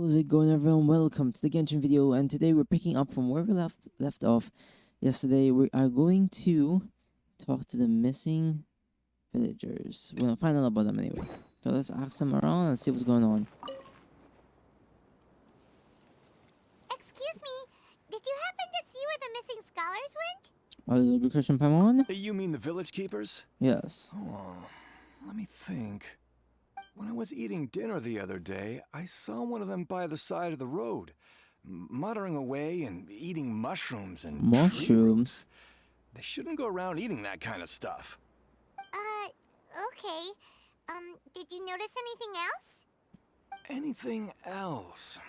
How's it going, everyone? Welcome to the Genshin video, and today we're picking up from where we left off yesterday. We are going to talk to the missing villagers. We're gonna find out about them anyway. So let's ask them around and see what's going on. Excuse me, did you happen to see where the missing scholars went? Oh, there's a good question, Paimon? You mean the village keepers? Yes. Oh, let me think. When I was eating dinner the other day, I saw one of them by the side of the road, muttering away and eating mushrooms and tree Mushrooms? roots. They shouldn't go around eating that kind of stuff. Okay. Did you notice anything else? Anything else?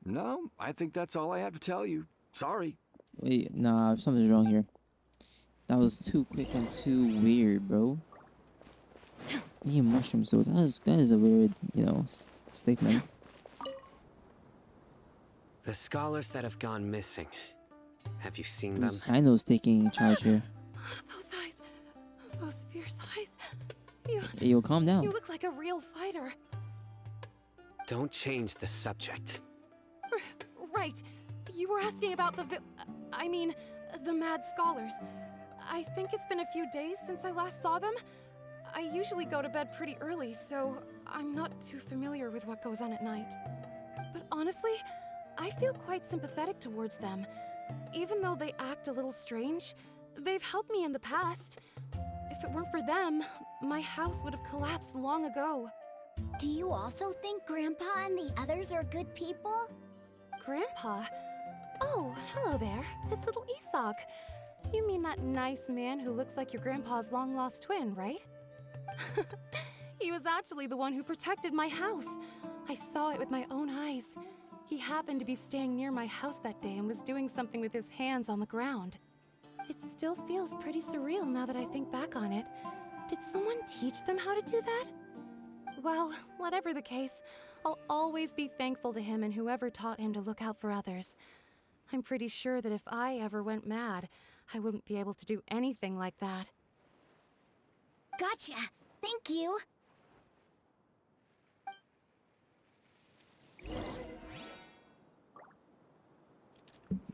No, I think that's all I have to tell you. Sorry. Wait, nah, something's wrong here. That was too quick and too weird, bro. Eating mushrooms, though. That is a weird, statement. The scholars that have gone missing. Have you seen them? Sino's taking charge here. Those eyes. Those fierce eyes. Hey, yo, calm down. You look like a real fighter. Don't change the subject. Right. You were asking about the the mad scholars. I think it's been a few days since I last saw them. I usually go to bed pretty early, so I'm not too familiar with what goes on at night. But honestly, I feel quite sympathetic towards them. Even though they act a little strange, they've helped me in the past. If it weren't for them, my house would have collapsed long ago. Do you also think Grandpa and the others are good people? Grandpa? Oh, hello there. It's little Isak. You mean that nice man who looks like your grandpa's long-lost twin, right? He was actually the one who protected my house. I saw it with my own eyes. He happened to be staying near my house that day and was doing something with his hands on the ground. It still feels pretty surreal now that I think back on it. Did someone teach them how to do that? Well, whatever the case, I'll always be thankful to him and whoever taught him to look out for others. I'm pretty sure that if I ever went mad, I wouldn't be able to do anything like that. Gotcha. Thank you.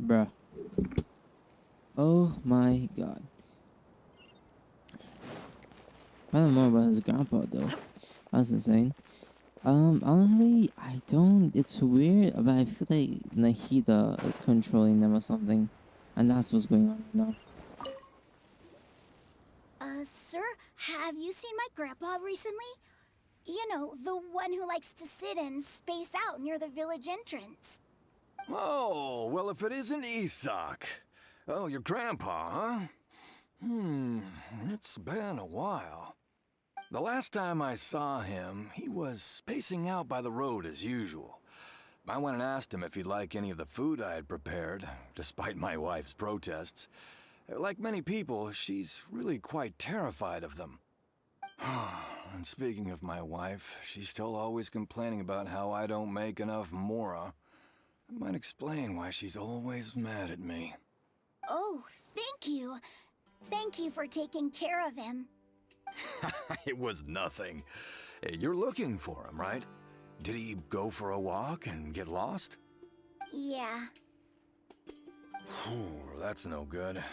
Bruh. Oh my god. I don't know about his grandpa though. That's insane. Honestly, I don't. It's weird, but I feel like Nahida is controlling them or something, and that's what's going on right now. Sir, have you seen my grandpa recently? You know, the one who likes to sit and space out near the village entrance. Oh, well, if it isn't Isak. Oh, your grandpa, huh? It's been a while. The last time I saw him, he was spacing out by the road as usual. I went and asked him if he'd like any of the food I had prepared, despite my wife's protests. Like many people, she's really quite terrified of them. And speaking of my wife, she's still always complaining about how I don't make enough mora. That might explain why she's always mad at me. Oh, thank you. Thank you for taking care of him. It was nothing. You're looking for him, right? Did he go for a walk and get lost? Yeah. Oh, that's no good.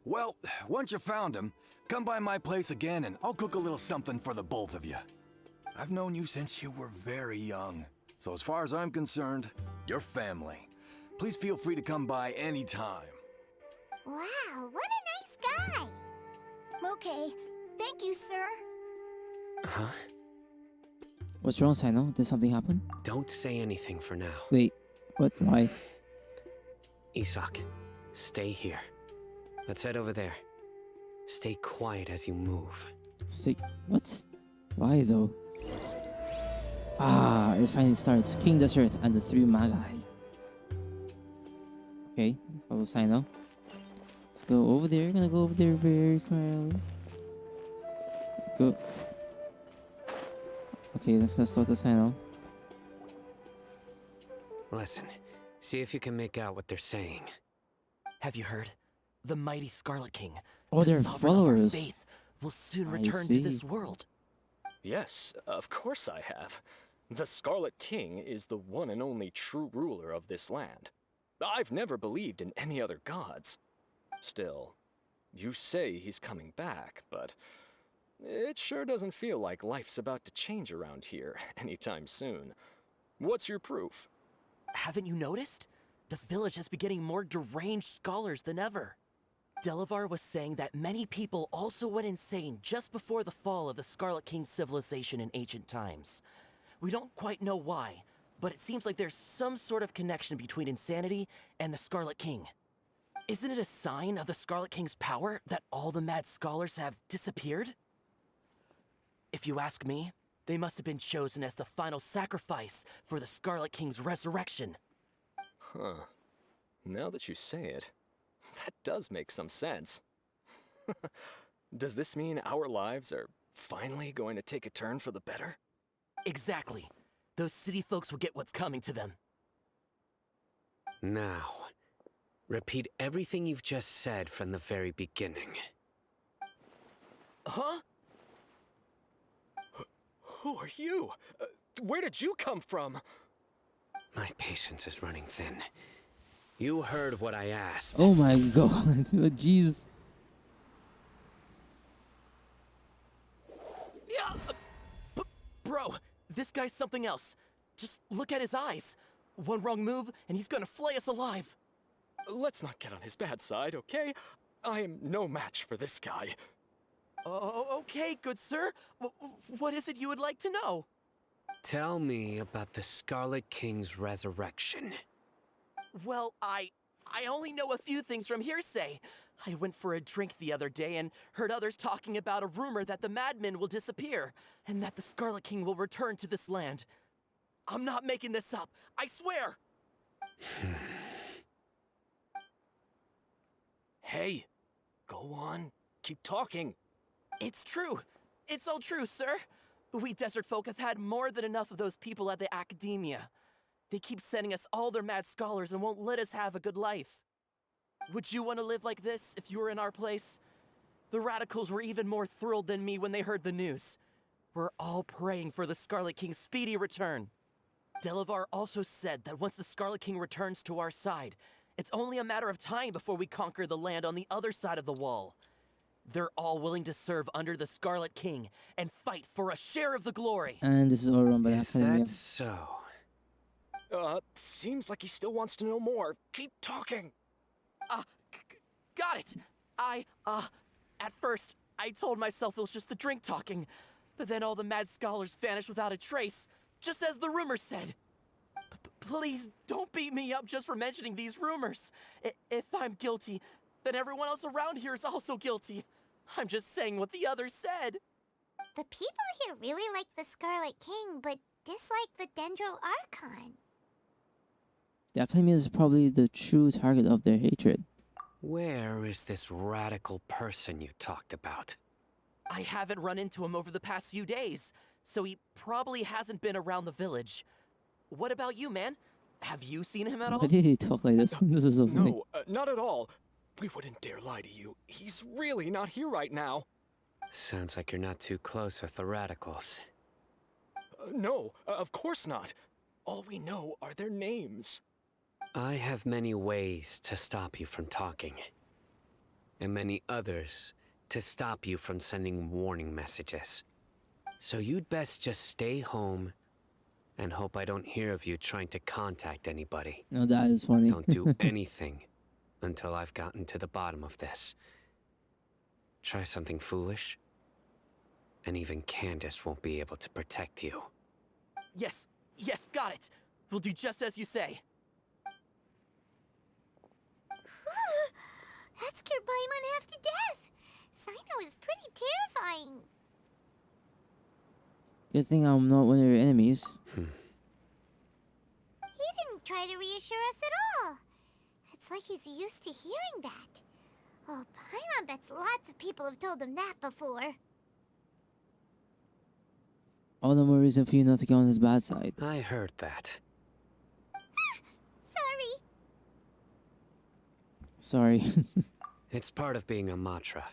Well, once you found him, come by my place again and I'll cook a little something for the both of you. I've known you since you were very young, so as far as I'm concerned, you're family. Please feel free to come by anytime. Wow, what a nice guy. Okay, thank you, sir. Huh? What's wrong, Sino? Did something happen? Don't say anything for now. Wait, what? Why? Isak, stay here. Let's head over there. Stay quiet as you move. Say what? Why though? Ah, it finally starts. King Deshret and the three Magi. Okay, follow Sino. Let's go over there. Gonna go over there very quietly. Go. Okay, let's go start the Sino. Listen, see if you can make out what they're saying. Have you heard? The mighty Scarlet King, Oh, the they're sovereign of our followers. faith, will soon I return see. to this world. Yes, of course I have. The Scarlet King is the one and only true ruler of this land. I've never believed in any other gods. Still, you say he's coming back, but it sure doesn't feel like life's about to change around here anytime soon. What's your proof? Haven't you noticed? The village has been getting more deranged scholars than ever. Delavar was saying that many people also went insane just before the fall of the Scarlet King civilization in ancient times. We don't quite know why, but it seems like there's some sort of connection between insanity and the Scarlet King. Isn't it a sign of the Scarlet King's power that all the mad scholars have disappeared? If you ask me, they must have been chosen as the final sacrifice for the Scarlet King's resurrection. Huh. Now that you say it, that does make some sense. Does this mean our lives are finally going to take a turn for the better? Exactly. Those city folks will get what's coming to them. Now, repeat everything you've just said from the very beginning. Huh? Who are you? Where did you come from? My patience is running thin. You heard what I asked. Oh my god. Jeez. Yeah, bro, this guy's something else. Just look at his eyes. One wrong move, and he's gonna flay us alive. Let's not get on his bad side, okay? I am no match for this guy. Oh, okay, good sir. What is it you would like to know? Tell me about the Scarlet King's resurrection. Well, I only know a few things from hearsay. I went for a drink the other day and heard others talking about a rumor that the madmen will disappear, and that the Scarlet King will return to this land. I'm not making this up, I swear! Hey, go on. Keep talking. It's true. It's all true, sir. We desert folk have had more than enough of those people at the academia. They keep sending us all their mad scholars and won't let us have a good life. Would you want to live like this if you were in our place? The radicals were even more thrilled than me when they heard the news. We're all praying for the Scarlet King's speedy return. Delavar also said that once the Scarlet King returns to our side, it's only a matter of time before we conquer the land on the other side of the wall. They're all willing to serve under the Scarlet King and fight for a share of the glory. And this is all run by the Is Academia. that so? Seems like he still wants to know more. Keep talking. Got it. At first, I told myself it was just the drink talking, but then all the mad scholars vanished without a trace, just as the rumors said. Please don't beat me up just for mentioning these rumors. If I'm guilty, then everyone else around here is also guilty. I'm just saying what the others said. The people here really like the Scarlet King, but dislike the Dendro Archon. The Academia is probably the true target of their hatred. Where is this radical person you talked about? I haven't run into him over the past few days, so he probably hasn't been around the village. What about you, man? Have you seen him at all? Why did he talk like this? This is so funny. No, not at all. We wouldn't dare lie to you. He's really not here right now. Sounds like you're not too close with the radicals. No, of course not. All we know are their names. I have many ways to stop you from talking, and many others to stop you from sending warning messages. So you'd best just stay home and hope I don't hear of you trying to contact anybody. No, that is funny. Don't do anything until I've gotten to the bottom of this. Try something foolish, and even Candace won't be able to protect you. Yes, got it. We'll do just as you say. That scared Paimon half to death. Sino is pretty terrifying. Good thing I'm not one of your enemies. He didn't try to reassure us at all. It's like he's used to hearing that. Oh, Paimon bets lots of people have told him that before. All the more reason for you not to get on his bad side. I heard that. Sorry. It's part of being a Matra.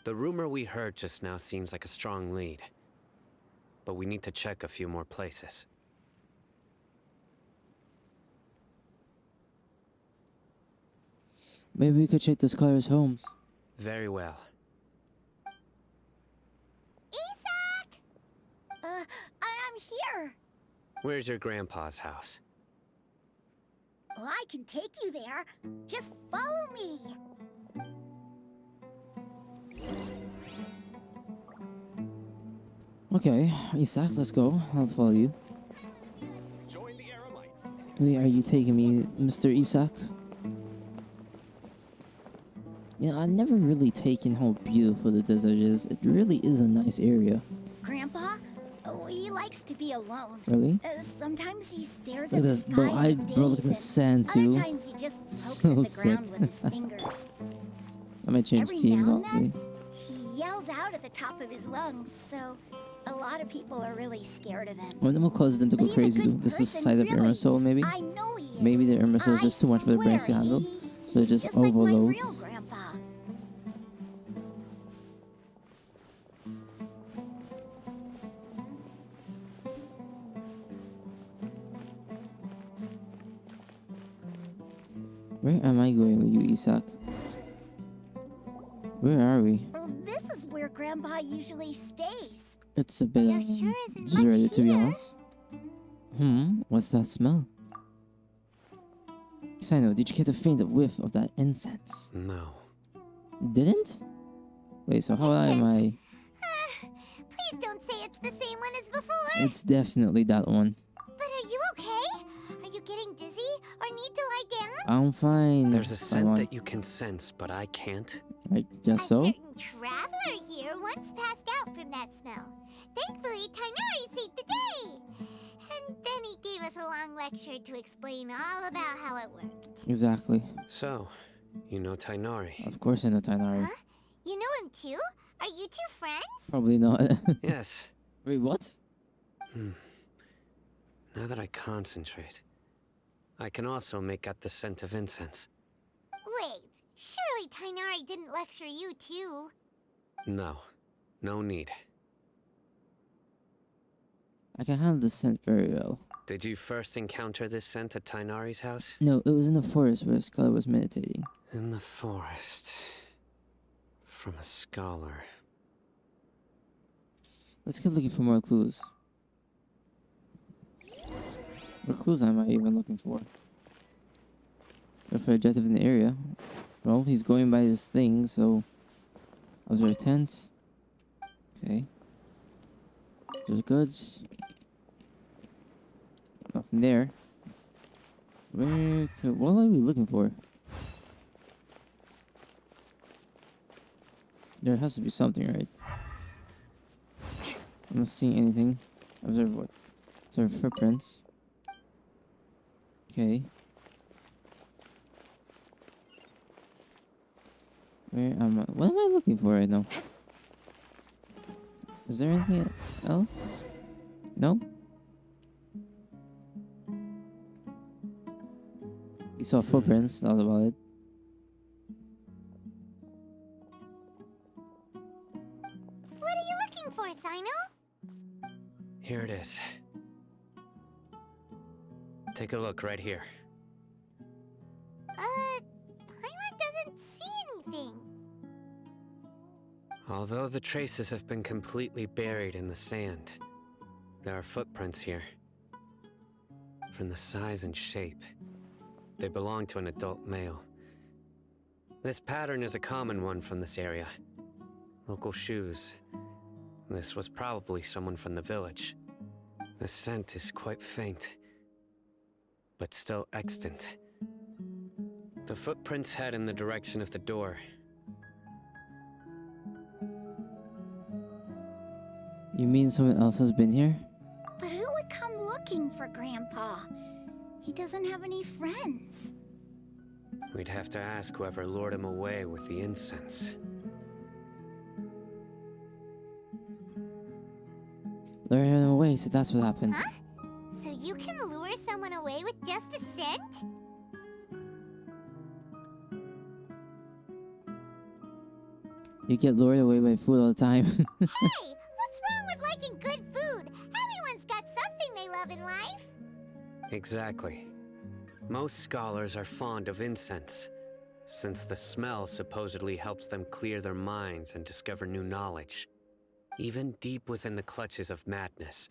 The rumor we heard just now seems like a strong lead. but we need to check a few more places. Maybe we could check the scholars' homes. Very well. Isak! I'm here. Where's your grandpa's house? Well, I can take you there. Just follow me. Okay, Isak, let's go. I'll follow you. Join the Aramites. Where are you taking me, Mr. Isak? Yeah, I've never really taken how beautiful the desert is. It really is a nice area. Grandpa? Oh, he likes to be alone. Really? Sometimes he stares Look at at the this, sky bro. and Look at the days, sand and too. other times he just pokes So at the sick. ground with his fingers. I might change Every teams, now and honestly. then, he yells out at the top of his lungs, so a lot of people are really scared of him. One of them will cause them to go But he's a crazy good too. This is the person, side of really. Irma maybe? I know he is. Maybe the Irma is I just too much for the brains to swear, handle. So he's it just just like my real overloads. grandpa. Where am I going with you, Isak? Where are we? Well, this is where grandpa usually stays. It's a bit There sure isn't much deserted, to be here. honest. What's that smell? Sino, did you get a faint whiff of that incense? No. Didn't? Wait, so how am I? Please don't say it's the same one as before. It's definitely that one. But are you okay? Are you getting dizzy or need to lie down? I'm fine. There's a scent Paimon. that you can sense, but I can't. I guess so. certain traveler here once passed out from that smell. Thankfully, Tainari saved the day. And then he gave us a long lecture to explain all about how it worked. Exactly. So, you know Tainari? Of course I know Tainari. Huh? You know him too? Are you two friends? Probably not. Yes. Wait, what? Now that I concentrate, I can also make out the scent of incense. Wait, surely Tainari didn't lecture you too. No. No need. I can handle the scent very well. Did you first encounter this scent at Tainari's house? No, it was in the forest where Scholar was meditating. In the forest. From a scholar. Let's get looking for more clues. What clues am I even looking for? If objective in the area. Well, he's going by this thing, so observe tent. Okay. There's goods. Nothing there. What are we looking for? There has to be something, right? I'm not seeing anything. Observe what? Observe footprints. Okay. Where am I? What am I looking for right now? Is there anything else? No? We saw footprints, that was about it. What are you looking for, Sino? Here it is. Take a look right here. Paimon doesn't see anything. Although the traces have been completely buried in the sand, there are footprints here. From the size and shape, they belong to an adult male. This pattern is a common one from this area. Local shoes. This was probably someone from the village. The scent is quite faint, but still extant. The footprints head in the direction of the door. You mean someone else has been here? But who would come looking for Grandpa? He doesn't have any friends. We'd have to ask whoever lured him away with the incense. Lure him away, so that's what happened. Huh? So you can lure someone away with just a scent? You get lured away by food all the time. Hey, what's wrong with liking good food? love in life? Exactly. Most scholars are fond of incense, since the smell supposedly helps them clear their minds and discover new knowledge. Even deep within the clutches of madness,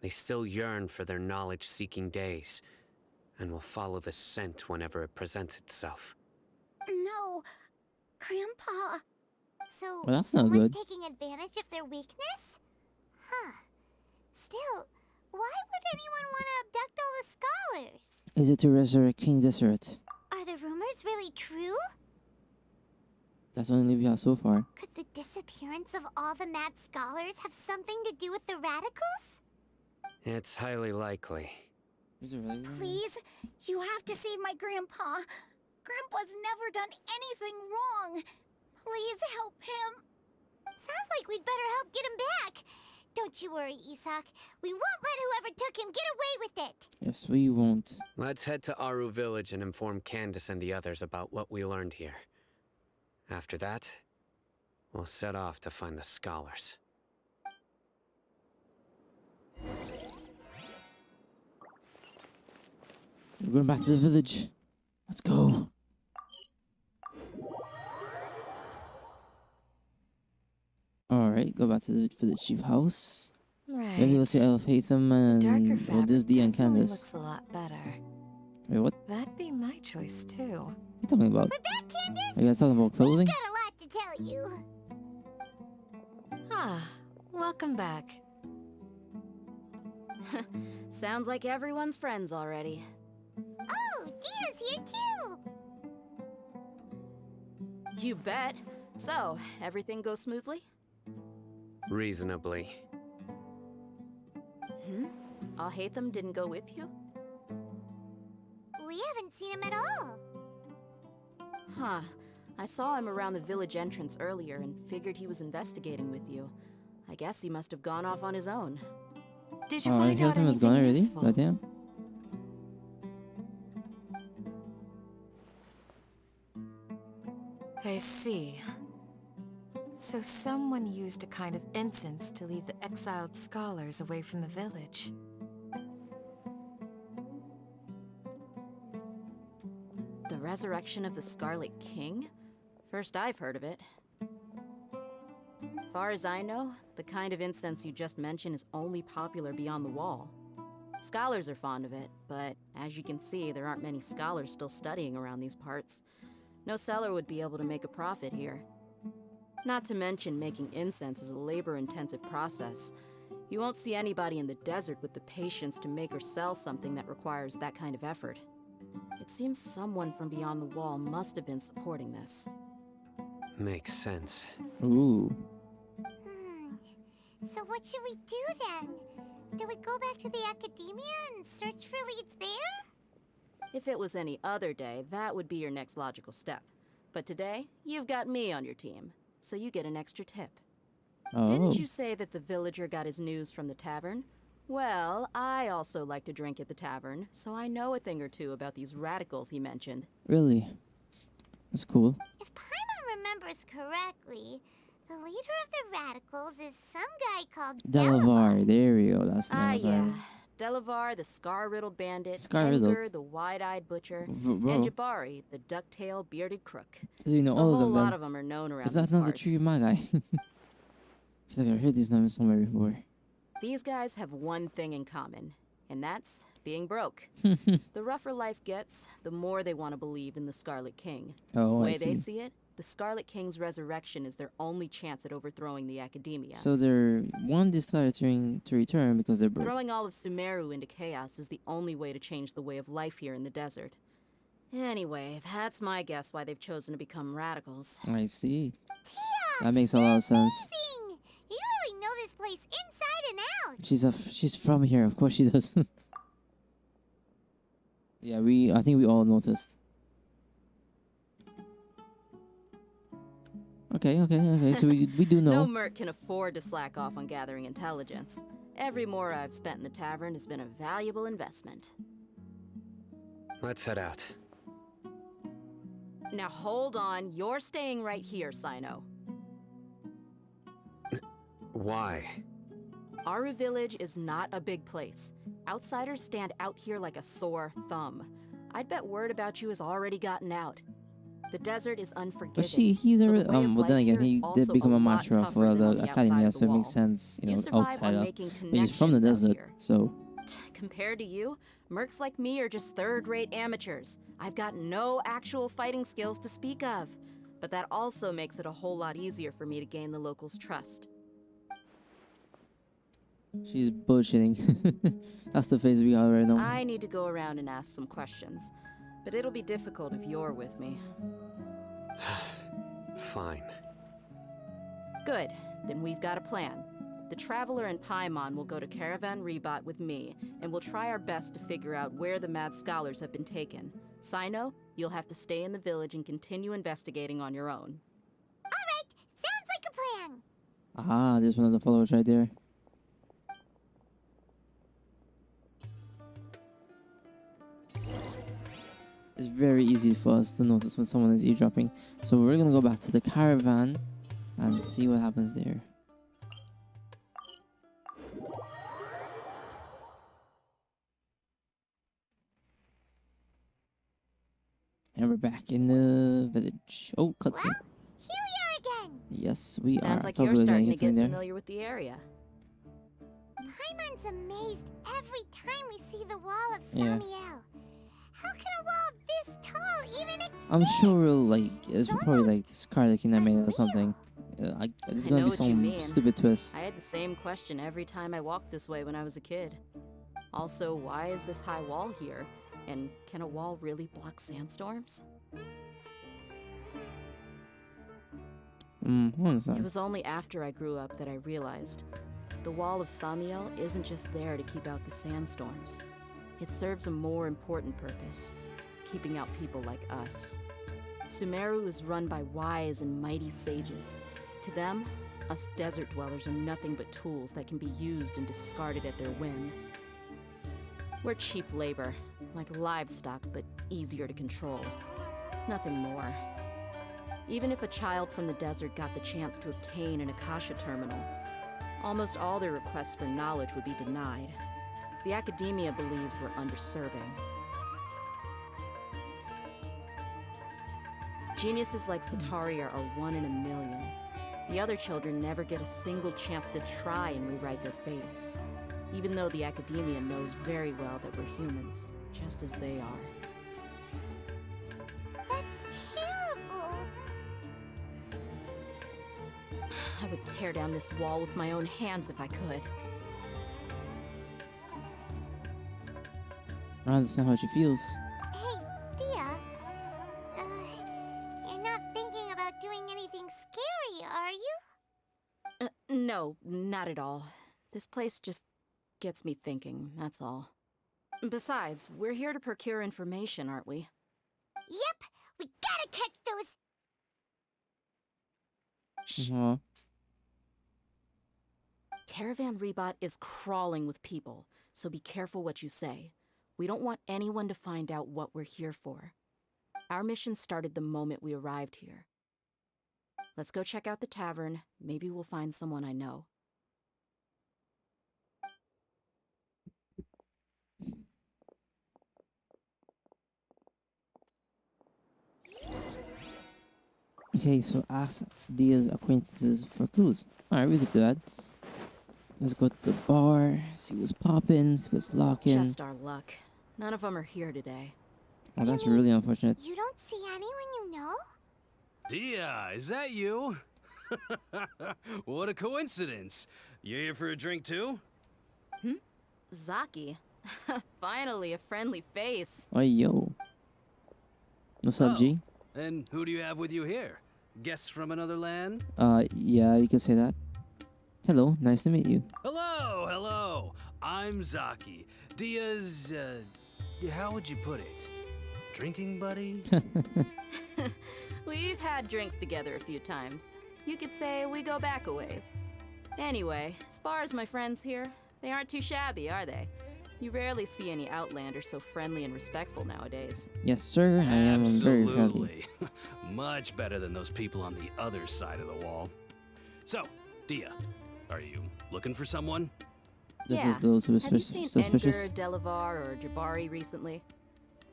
they still yearn for their knowledge-seeking days, and will follow the scent whenever it presents itself. No, Grandpa. So, Well, that's not someone's good. taking advantage of their weakness? Huh. Still, why would anyone want to abduct all the scholars? Is it to resurrect King Deshret? Are the rumors really true? That's the only we have so far. Could the disappearance of all the mad scholars have something to do with the radicals? It's highly likely. Is it really? Please, you have to save my grandpa. Grandpa's never done anything wrong. Please help him. Sounds like we'd better help get him back. Don't you worry, Isak. We won't let whoever took him get away with it. Yes, we won't. Let's head to Aru village and inform Candace and the others about what we learned here. After that, we'll set off to find the scholars. We're going back to the village. Let's go. Alright, go back to the village chief house. Right. Maybe we'll see Elf Hatham Darker and well, fabric this D and definitely Candace. looks a lot better. Wait, what That'd be my choice too. are you talking about? We're back, Candace. Are you guys talking about clothing? We've got a lot to tell you. Ah, welcome back. Sounds like everyone's friends already. Oh, Dia's here too. You bet. So, everything goes smoothly? Reasonably. Hatham didn't go with you? We haven't seen him at all. Huh. I saw him around the village entrance earlier and figured he was investigating with you. I guess he must have gone off on his own. Did you find out Hatham is anything gone already? useful? Goddamn. I see. So someone used a kind of incense to lead the exiled scholars away from the village. The resurrection of the Scarlet King? First I've heard of it. Far as I know, the kind of incense you just mentioned is only popular beyond the wall. Scholars are fond of it, but as you can see, there aren't many scholars still studying around these parts. No seller would be able to make a profit here. Not to mention, making incense is a labor-intensive process. You won't see anybody in the desert with the patience to make or sell something that requires that kind of effort. It seems someone from beyond the wall must have been supporting this. Makes sense. Ooh. So what should we do then? Do we go back to the academia and search for leads there? If it was any other day, that would be your next logical step. But today, you've got me on your team, so you get an extra tip. Oh. Didn't you say that the villager got his news from the tavern? Well, I also like to drink at the tavern, so I know a thing or two about these radicals he mentioned. Really? That's cool. If Paimon remembers correctly, the leader of the radicals is some guy called Delavar. There we go. That's the Ah, name. yeah. Delavar, the scar-riddled bandit, Scar-riddled. Edgar, the wide-eyed butcher, Bro. and Jabari, the duck-tailed bearded crook. Because you know A all whole of lot them. of them are known around Because these that's not the parts. tree Magi. I feel like I've heard these names somewhere before. These guys have one thing in common, and that's being broke. The rougher life gets, the more they want to believe in the Scarlet King. The Oh, I way they see. see it, the Scarlet King's resurrection is their only chance at overthrowing the academia. So they're one decided to return because they're broke. Throwing all of Sumeru into chaos is the only way to change the way of life here in the desert. Anyway, that's my guess why they've chosen to become radicals. I see. Tia! That makes a lot of sense. Amazing! You really know this place inside and out. She's from here, of course she does. Yeah, I think we all noticed. Okay. So we do know. No merc can afford to slack off on gathering intelligence. Every more I've spent in the tavern has been a valuable investment. Let's head out. Now hold on, you're staying right here, Sino. Why? Aru village is not a big place. Outsiders stand out here like a sore thumb. I'd bet word about you has already gotten out. The desert is unforgiving. But he's so a the way of but then life again, here is he did also become a lot martyr of tougher than on the the academy, outside so of it the makes wall. sense, You survive on outsider. making But he's from the connections out desert, here. so Compared to you, mercs like me are just third-rate amateurs. I've got no actual fighting skills to speak of. But that also makes it a whole lot easier for me to gain the locals' trust. she's bullshitting. That's the phase we are right now. I need to go around and ask some questions. But it'll be difficult if you're with me. Fine. Good. Then we've got a plan. The Traveler and Paimon will go to Caravan Rebot with me, and we'll try our best to figure out where the Mad Scholars have been taken. Sino, you'll have to stay in the village and continue investigating on your own. Alright, sounds like a plan. Ah, there's one of the followers right there. It's very easy for us to notice when someone is eavesdropping. So we're gonna go back to the caravan and see what happens there. And we're back in the village. Oh, cutscene. Well, here we are again. Yes, we are. Sounds I like thought you're we were gonna starting to get in get there. familiar with the area. Paimon's amazed every time we see the wall of Yeah. Samiel. How can a wall this tall even exist? I'm sure like it's It's probably like almost Scarlet that made it or unreal. something. There's I gonna know be what you some mean. stupid twist. I had the same question every time I walked this way when I was a kid. Also, why is this high wall here? And can a wall really block sandstorms? What is It that? was only after I grew up that I realized the wall of Samiel isn't just there to keep out the sandstorms. It serves a more important purpose, keeping out people like us. Sumeru is run by wise and mighty sages. To them, us desert dwellers are nothing but tools that can be used and discarded at their whim. We're cheap labor, like livestock, but easier to control. Nothing more. Even if a child from the desert got the chance to obtain an Akasha terminal, almost all their requests for knowledge would be denied. The academia believes we're underserving. Geniuses like Sataria are one in a million. The other children never get a single chance to try and rewrite their fate, even though the academia knows very well that we're humans, just as they are. That's terrible. I would tear down this wall with my own hands if I could. I understand how she feels. Hey, Dia. You're not thinking about doing anything scary, are you? No, not at all. This place just gets me thinking, that's all. Besides, we're here to procure information, aren't we? Yep, we gotta catch those. Aw. Caravan Rebot is crawling with people, so be careful what you say. We don't want anyone to find out what we're here for. Our mission started the moment we arrived here. Let's go check out the tavern. Maybe we'll find someone I know. Okay, so ask Dia's acquaintances for clues. Alright, we could do that. Let's go to the bar, see what's poppin', see what's locking. Just our luck. None of them are here today. Oh, that's really unfortunate. You don't see anyone you know? Dia, is that you? What a coincidence. You here for a drink too? Zaki. Finally, a friendly face. Oh, yo. What's up, Oh. G? And who do you have with you here? Guests from another land? Yeah, you can say that. Hello, nice to meet you. Hello, hello. I'm Zaki. Dia's, how would you put it? Drinking buddy? We've had drinks together a few times. You could say we go back a ways. Anyway, as far as my friends here, they aren't too shabby, are they? You rarely see any Outlanders so friendly and respectful nowadays. Yes, sir, I am very friendly. Absolutely. Much better than those people on the other side of the wall. So, Dia, are you looking for someone? This Yeah. is those who are Have you seen suspicious. Edgar, Delavar, or Jabari recently?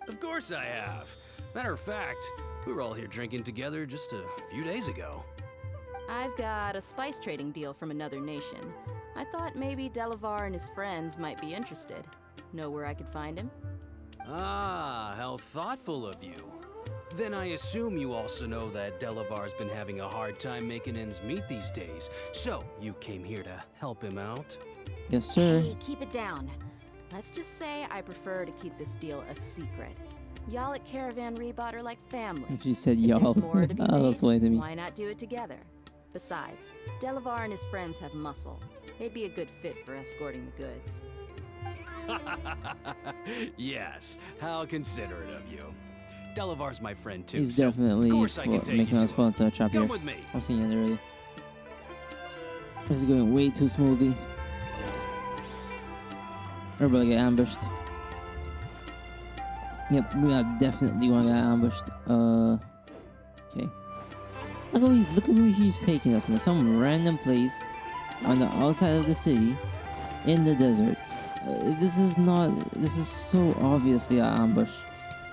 Of course I have. Matter of fact, we were all here drinking together just a few days ago. I've got a spice trading deal from another nation. I thought maybe Delavar and his friends might be interested. Know where I could find him? Ah, how thoughtful of you. Then I assume you also know that Delavar's been having a hard time making ends meet these days. So, you came here to help him out? Yes, sir. Hey, keep it down. Let's just say I prefer to keep this deal a secret. Y'all at Caravan Rebot are like family. She said If y'all. there's more to be Oh, that's made, funny to me. why not do it together? Besides, Delavar and his friends have muscle. They'd be a good fit for escorting the goods. Yes, how considerate of you. Delavar's my friend too, He's so definitely of course I can take making you us to fall him. into a trap Come here. with me. I've seen it already. This is going way too smoothly. We're about to get ambushed. Yep, we are definitely gonna get ambushed. Okay. Look at who he's taking us from some random place on the outside of the city in the desert. This is so obviously an ambush.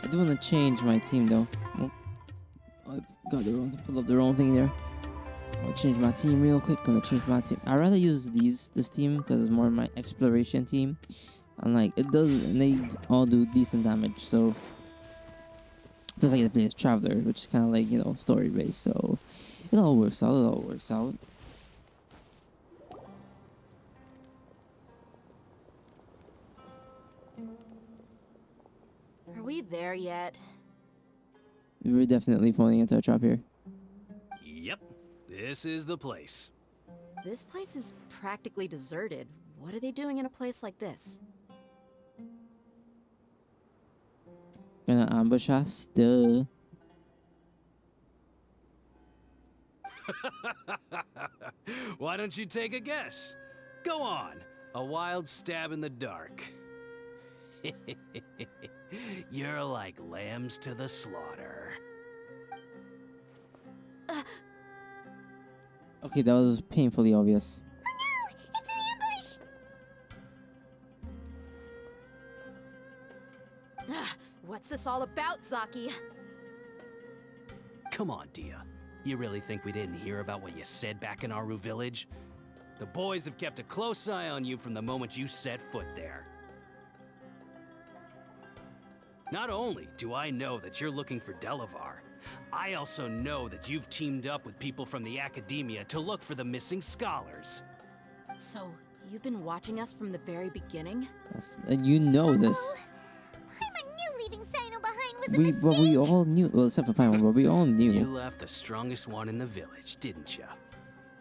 I do want to change my team though. Oh, I got pull up the wrong thing there. I'll change my team real quick. Gonna change my team. I'd rather use this team because it's more my exploration team. And like they all do decent damage. So plus I get to play as Traveler, which is kind of like, you know, story based. So it all works out. It all works out. Are we there yet? We're definitely falling into a trap here. Yep, this is the place. This place is practically deserted. What are they doing in a place like this? Gonna ambush us? Duh. Why don't you take a guess? Go on, a wild stab in the dark. You're like lambs to the slaughter. Okay, that was painfully obvious. Oh no! It's an ambush! Ah, what's this all about, Zaki? Come on, Dia. You really think we didn't hear about what you said back in Aru village? The boys have kept a close eye on you from the moment you set foot there. Not only do I know that you're looking for Delavar, I also know that you've teamed up with people from the Academia to look for the missing scholars. So, you've been watching us from the very beginning? And you know this. Paimon knew leaving Sino behind was a mistake! But we all knew, well, except for Paimon, but we all You knew. left the strongest one in the village, didn't you?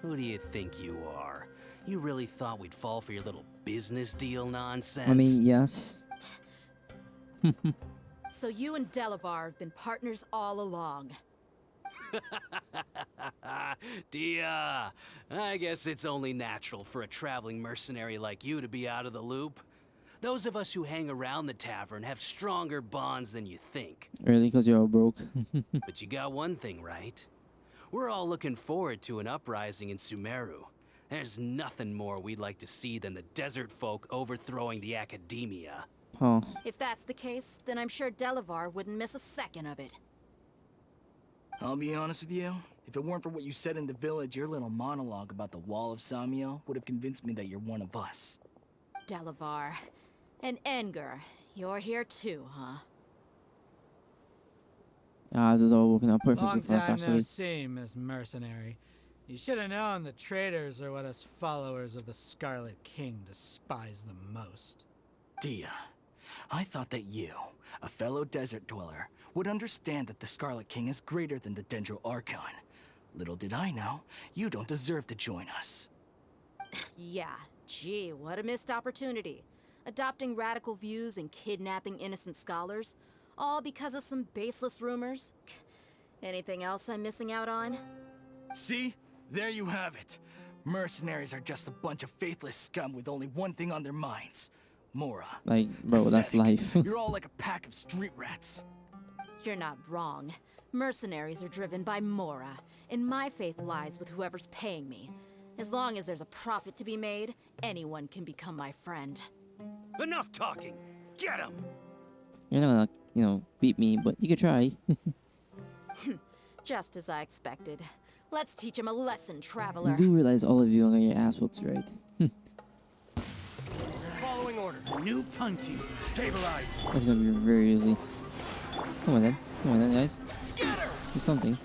Who do you think you are? You really thought we'd fall for your little business deal nonsense? I mean, yes. So you and Delavar have been partners all along. Dia, I guess it's only natural for a traveling mercenary like you to be out of the loop. Those of us who hang around the tavern have stronger bonds than you think. Really, because you're all broke. But you got one thing right. We're all looking forward to an uprising in Sumeru. There's nothing more we'd like to see than the desert folk overthrowing the Academia. Oh, If that's the case, then I'm sure Delavar wouldn't miss a second of it. I'll be honest with you. If it weren't for what you said in the village, your little monologue about the Wall of Samiel would have convinced me that you're one of us. Delavar. And Enger, you're here too, huh? this is all working out perfectly Long for us, time no actually. see, Miss Mercenary. You should have known the traitors are what us followers of the Scarlet King despise the most. Dia, I thought that you, a fellow desert dweller, would understand that the Scarlet King is greater than the Dendro Archon. Little did I know, you don't deserve to join us. Yeah, gee, what a missed opportunity. Adopting radical views and kidnapping innocent scholars, all because of some baseless rumors. Anything else I'm missing out on? See? There you have it. Mercenaries are just a bunch of faithless scum with only one thing on their minds. Mora. Like, bro, that's Pathetic. life. You're all like a pack of street rats. You're not wrong. Mercenaries are driven by Mora, and my faith lies with whoever's paying me. As long as there's a profit to be made, anyone can become my friend. Enough talking! Get him! You're not gonna, you know, beat me, but you could try. Just as I expected. Let's teach him a lesson, You traveler. do realize all of you are gonna get your ass whooped, right? Following orders. New punching. Stabilize. That's gonna be very easy. Come on then, guys. Scatter. Do something.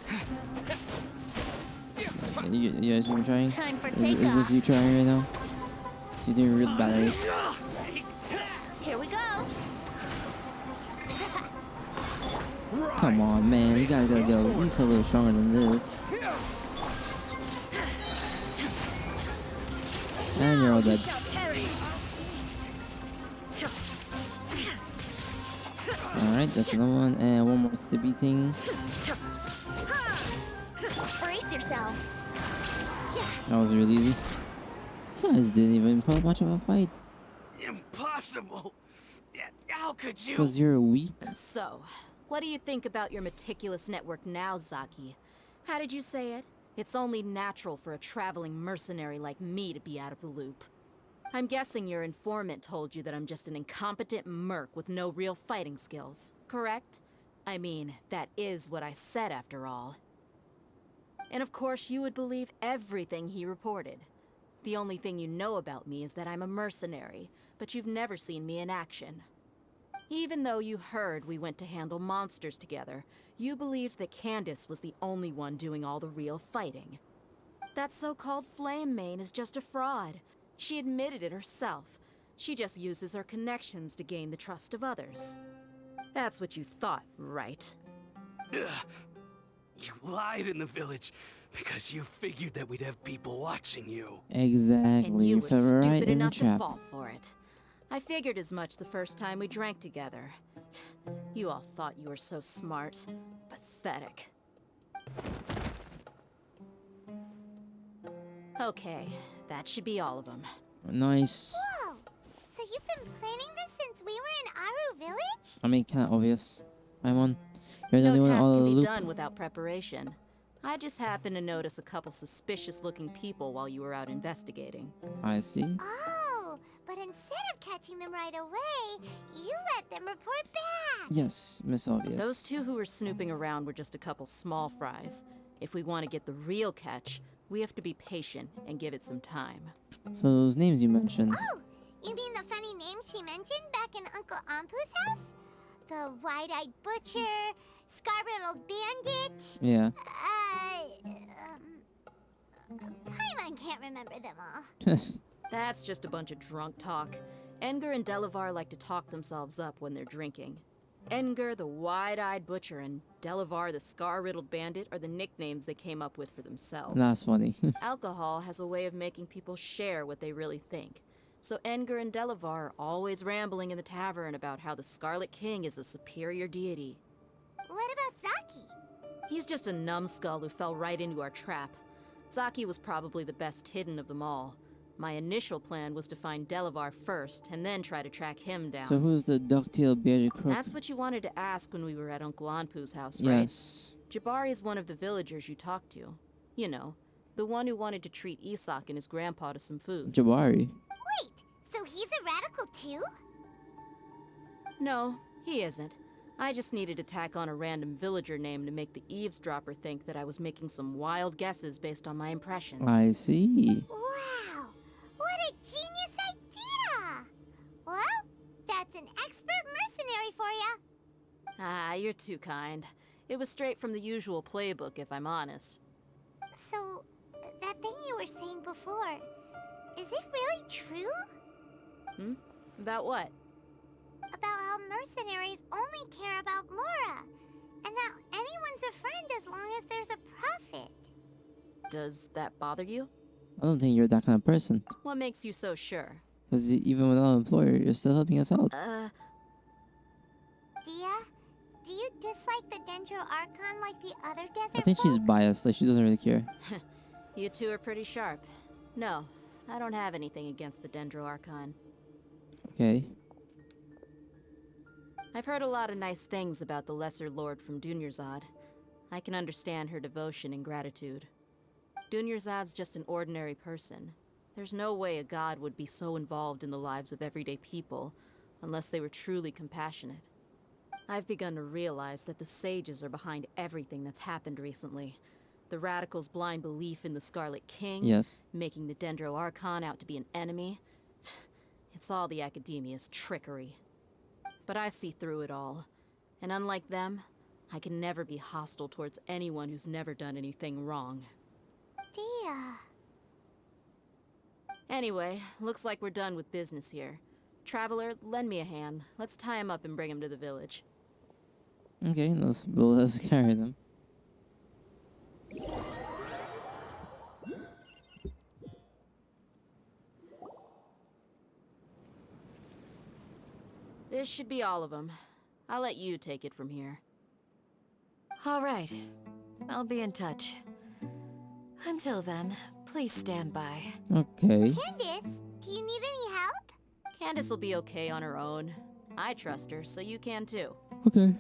You guys even trying? Time for Is takeoff. this you trying right now? You're doing real bad at it. Here we go. Come on, man. You guys gotta go at least a little stronger than this. And you're all dead. Alright, that's another one. And one more to the beating. Brace yourselves. That was really easy. You guys didn't even put up much of a fight. Impossible! How could you? Because you're weak. So, what do you think about your meticulous network now, Zaki? How did you say it? It's only natural for a traveling mercenary like me to be out of the loop. I'm guessing your informant told you that I'm just an incompetent merc with no real fighting skills, correct? I mean, that is what I said after all. And of course, you would believe everything he reported. The only thing you know about me is that I'm a mercenary, but you've never seen me in action. Even though you heard we went to handle monsters together, you believed that Candace was the only one doing all the real fighting. That so-called Flame Mane is just a fraud. She admitted it herself. She just uses her connections to gain the trust of others. That's what you thought, right? Ugh. You lied in the village because you figured that we'd have people watching you. Exactly. And you were Fell right stupid in the enough to trap. fall for it. I figured as much the first time we drank together. You all thought you were so smart. Pathetic. Okay, that should be all of them. Nice. Whoa! So you've been planning this since we were in Aru Village? I mean, kind of obvious. I'm on. You're the No only one task all can the be loop. done without preparation. I just happened to notice a couple suspicious-looking people while you were out investigating. I see. Oh, but instead of catching them right away, you let them report back. Yes, Miss Obvious. Those two who were snooping around were just a couple small fries. If we want to get the real catch, we have to be patient and give it some time. So those names you mentioned. Oh, you mean the funny names she mentioned back in Uncle Ampu's house? The wide-eyed butcher, scar-riddled bandit? Yeah. Paimon can't remember them all. That's just a bunch of drunk talk. Edgar and Delavar like to talk themselves up when they're drinking. Edgar, the wide-eyed butcher, and Delavar, the scar-riddled bandit, are the nicknames they came up with for themselves. That's funny. Alcohol has a way of making people share what they really think. So Edgar and Delavar are always rambling in the tavern about how the Scarlet King is a superior deity. What about Zaki? He's just a numbskull who fell right into our trap. Zaki was probably the best hidden of them all. My initial plan was to find Delavar first, and then try to track him down. So who's the ducktail bearded crook? That's what you wanted to ask when we were at Uncle Anpu's house, right? Yes. Jabari is one of the villagers you talked to. You know, the one who wanted to treat Isak and his grandpa to some food. Jabari. Wait, so he's a radical too? No, he isn't. I just needed to tack on a random villager name to make the eavesdropper think that I was making some wild guesses based on my impressions. I see. Wow, what a genius idea! Well, that's an expert mercenary for you. Ah, you're too kind. It was straight from the usual playbook, if I'm honest. So, that thing you were saying before, is it really true? Hmm? About what? About how mercenaries only care about Mora, and that anyone's a friend as long as there's a profit. Does that bother you? I don't think you're that kind of person. What makes you so sure? Because even without an employer, you're still helping us out. Dia, do you dislike the Dendro Archon like the other desert I think she's folk? biased. Like, she doesn't really care. You two are pretty sharp. No, I don't have anything against the Dendro Archon. Okay. I've heard a lot of nice things about the Lesser Lord from Dunyarzad. I can understand her devotion and gratitude. Dunyarzad's just an ordinary person. There's no way a god would be so involved in the lives of everyday people, unless they were truly compassionate. I've begun to realize that the sages are behind everything that's happened recently. The radicals' blind belief in the Scarlet King, Yes. making the Dendro Archon out to be an enemy. It's all the Academia's trickery. But I see through it all. And unlike them, I can never be hostile towards anyone who's never done anything wrong. Dia. Anyway, looks like we're done with business here. Traveler, lend me a hand. Let's tie him up and bring him to the village. Okay, let's carry them. This should be all of them. I'll let you take it from here. All right. I'll be in touch. Until then, please stand by. Okay. Candace, do you need any help? Candace will be okay on her own. I trust her, so you can too. Okay.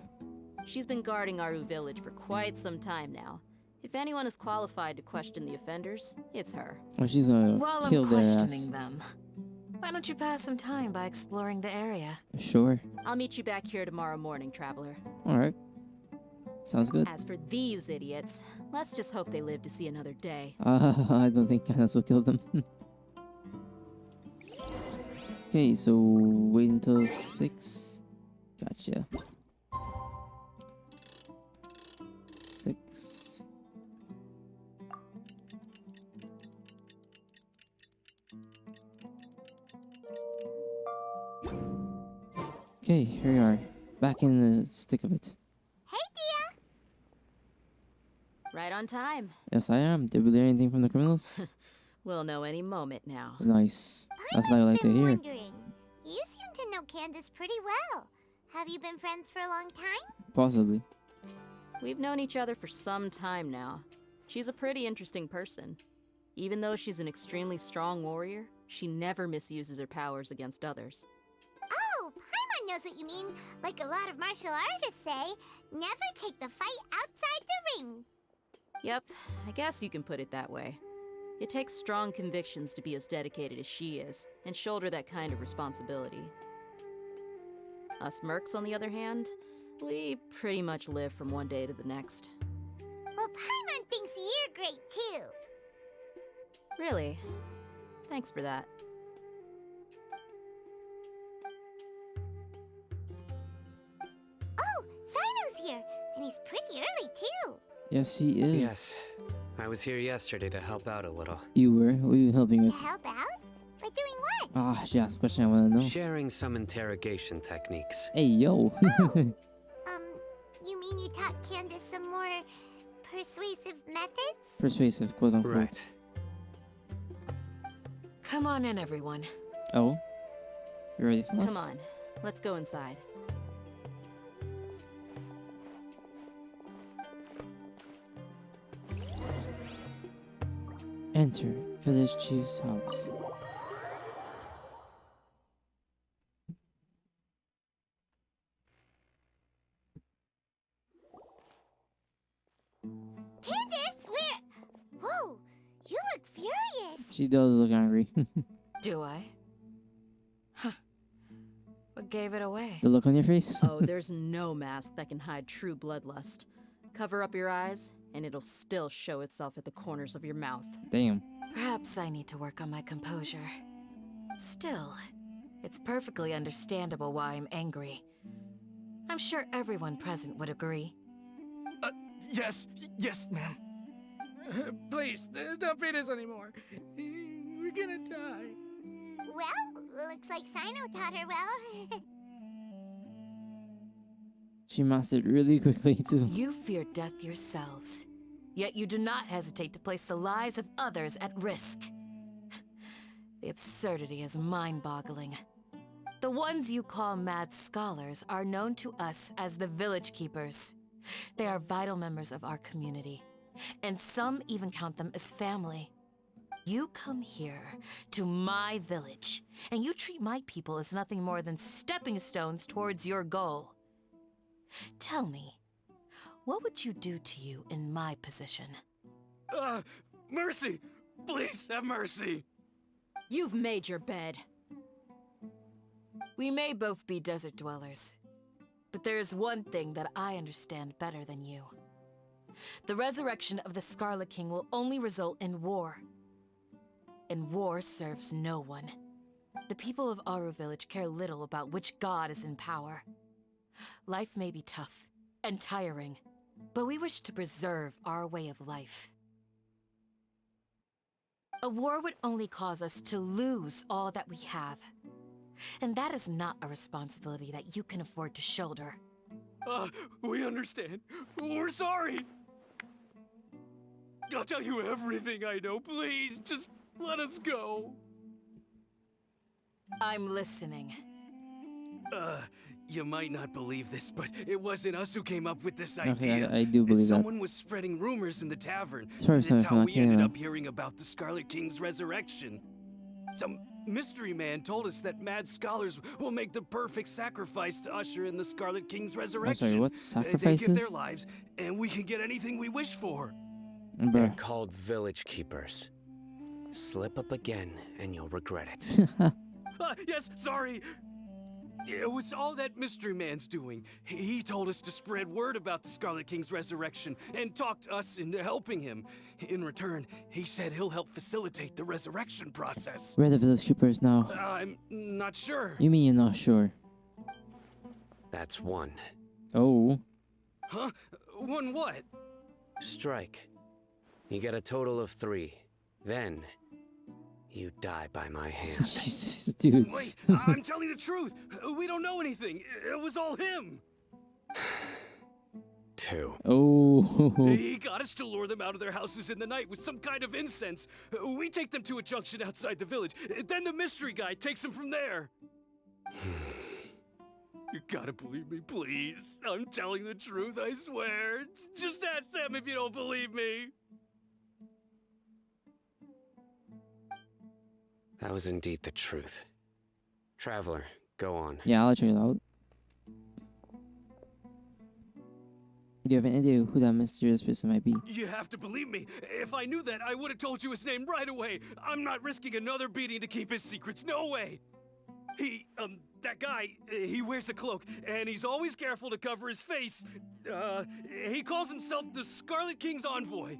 She's been guarding Aru village for quite some time now. If anyone is qualified to question the offenders, it's her. Oh, she's gonna While I'm kill their ass. questioning them, why don't you pass some time by exploring the area? Sure. I'll meet you back here tomorrow morning, Traveler. Alright. Sounds good. As for these idiots, let's just hope they live to see another day. I don't think Candace will kill them. Okay, so wait until 6. Gotcha. 6. Okay, here we are. Back in the thick of it. Hey, Dia. Right on time. Yes, I am. Did we learn anything from the criminals? We'll know any moment now. Nice. That's what I like to Been hear. wondering. You seem to know Candace pretty well. Have you been friends for a long time? Possibly. We've known each other for some time now. She's a pretty interesting person. Even though she's an extremely strong warrior, she never misuses her powers against others. Oh, Paimon knows what you mean. Like a lot of martial artists say, never take the fight outside the ring. Yep, I guess you can put it that way. It takes strong convictions to be as dedicated as she is, and shoulder that kind of responsibility. Us mercs, on the other hand, we pretty much live from one day to the next. Well, Paimon thinks you're great too. Really? Thanks for that. Oh, Sino's here, and he's pretty early too. Yes, he is. Yes. I was here yesterday to help out a little. You were? What were you helping To with? help out? By doing what? Ah, she asked a question I want to know. Sharing some interrogation techniques. Hey, yo. You mean you taught Candace some more persuasive methods? Persuasive, quote unquote. Right. Come on in, everyone. Oh? You ready for us? Come on, let's go inside. Enter village chief's house. Candace, where? Whoa, you look furious. She does look angry. Do I? Huh. What gave it away? The look on your face? Oh, there's no mask that can hide true bloodlust. Cover up your eyes, and it'll still show itself at the corners of your mouth. Damn. Perhaps I need to work on my composure. Still, it's perfectly understandable why I'm angry. I'm sure everyone present would agree. Yes, ma'am. Please, don't beat us anymore. We're gonna die. Well, looks like Sino taught her well. She mastered really quickly, too. You fear death yourselves, yet you do not hesitate to place the lives of others at risk. The absurdity is mind-boggling. The ones you call mad scholars are known to us as the Village Keepers. They are vital members of our community, and some even count them as family. You come here to my village, and you treat my people as nothing more than stepping stones towards your goal. Tell me, what would you do to you in my position? Mercy! Please have mercy! You've made your bed. We may both be desert dwellers, but there is one thing that I understand better than you. The resurrection of the Scarlet King will only result in war. And war serves no one. The people of Aru Village care little about which god is in power. Life may be tough and tiring, but we wish to preserve our way of life. A war would only cause us to lose all that we have. And that is not a responsibility that you can afford to shoulder. We understand. We're sorry. I'll tell you everything I know. Please, just let us go. I'm listening. You might not believe this, but it wasn't us who came up with this Okay, idea. I do believe that. Someone was spreading rumors in the tavern. Sorry, That's for how not we kidding, ended man. up hearing about the Scarlet King's resurrection. Some mystery man told us that mad scholars will make the perfect sacrifice to usher in the Scarlet King's resurrection. sorry, what They give sacrifices? their lives, and we can get anything we wish for. They're Bruh. called village keepers. Slip up again, and you'll regret it. Yes, sorry. It was all that mystery man's doing. He told us to spread word about the Scarlet King's resurrection and talked us into helping him. In return, he said he'll help facilitate the resurrection process. Where are the village keepers now? I'm not sure. You mean you're not sure? That's one. Oh. Huh? One what? Strike. You get a total of 3. Then, you die by my hand. Jesus, dude. Wait, I'm telling the truth. We don't know anything. It was all him. 2. Oh. He got us to lure them out of their houses in the night with some kind of incense. We take them to a junction outside the village. Then the mystery guy takes them from there. You gotta believe me, please. I'm telling the truth, I swear. Just ask them if you don't believe me. That was indeed the truth. Traveler, go on. Yeah, I'll check it out. Do you have any idea who that mysterious person might be? You have to believe me. If I knew that, I would have told you his name right away. I'm not risking another beating to keep his secrets. No way. That guy, he wears a cloak, and he's always careful to cover his face. He calls himself the Scarlet King's envoy.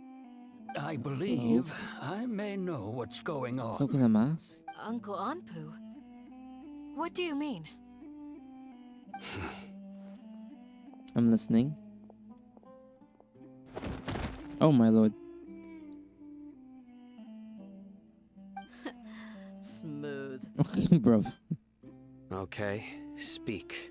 I believe I may know what's going on. Cloak and a mask? Uncle Anpu? What do you mean? I'm listening. Oh my lord. Smooth. Bruv. Okay, speak.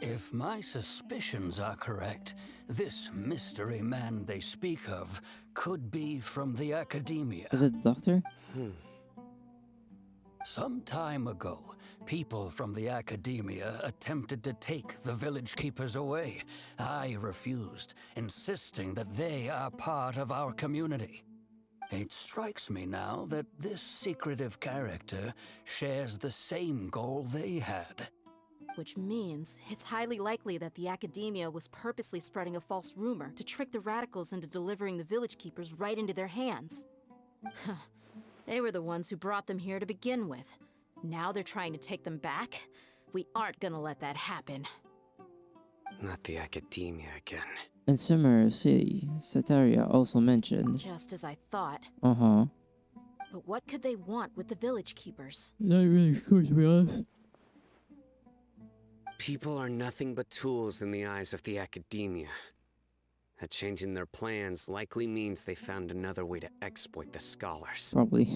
If my suspicions are correct, this mystery man they speak of could be from the academia. Is it the doctor? Some time ago, people from the academia attempted to take the village keepers away. I refused, insisting that they are part of our community. It strikes me now that this secretive character shares the same goal they had. Which means it's highly likely that the academia was purposely spreading a false rumor to trick the radicals into delivering the village keepers right into their hands. They were the ones who brought them here to begin with. Now they're trying to take them back? We aren't gonna let that happen. Not the academia again. And Summer City, Setaria also mentioned. Just as I thought. Uh-huh. But what could they want with the village keepers? Not really sure, to be honest. People are nothing but tools in the eyes of the academia. A change in their plans likely means they found another way to exploit the scholars. Probably.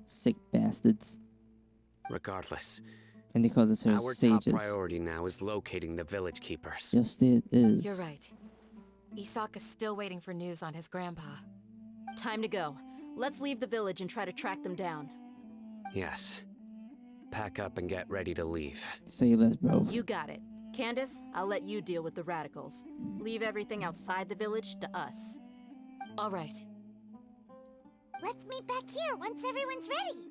Sick bastards. Regardless, And they call themselves our sages. top priority now is locating the village keepers. Just it is. You're right. Isak is still waiting for news on his grandpa. Time to go. Let's leave the village and try to track them down. Yes. Pack up and get ready to leave. Say less, bro. You got it. Candace, I'll let you deal with the radicals. Leave everything outside the village to us. All right. Let's meet back here once everyone's ready.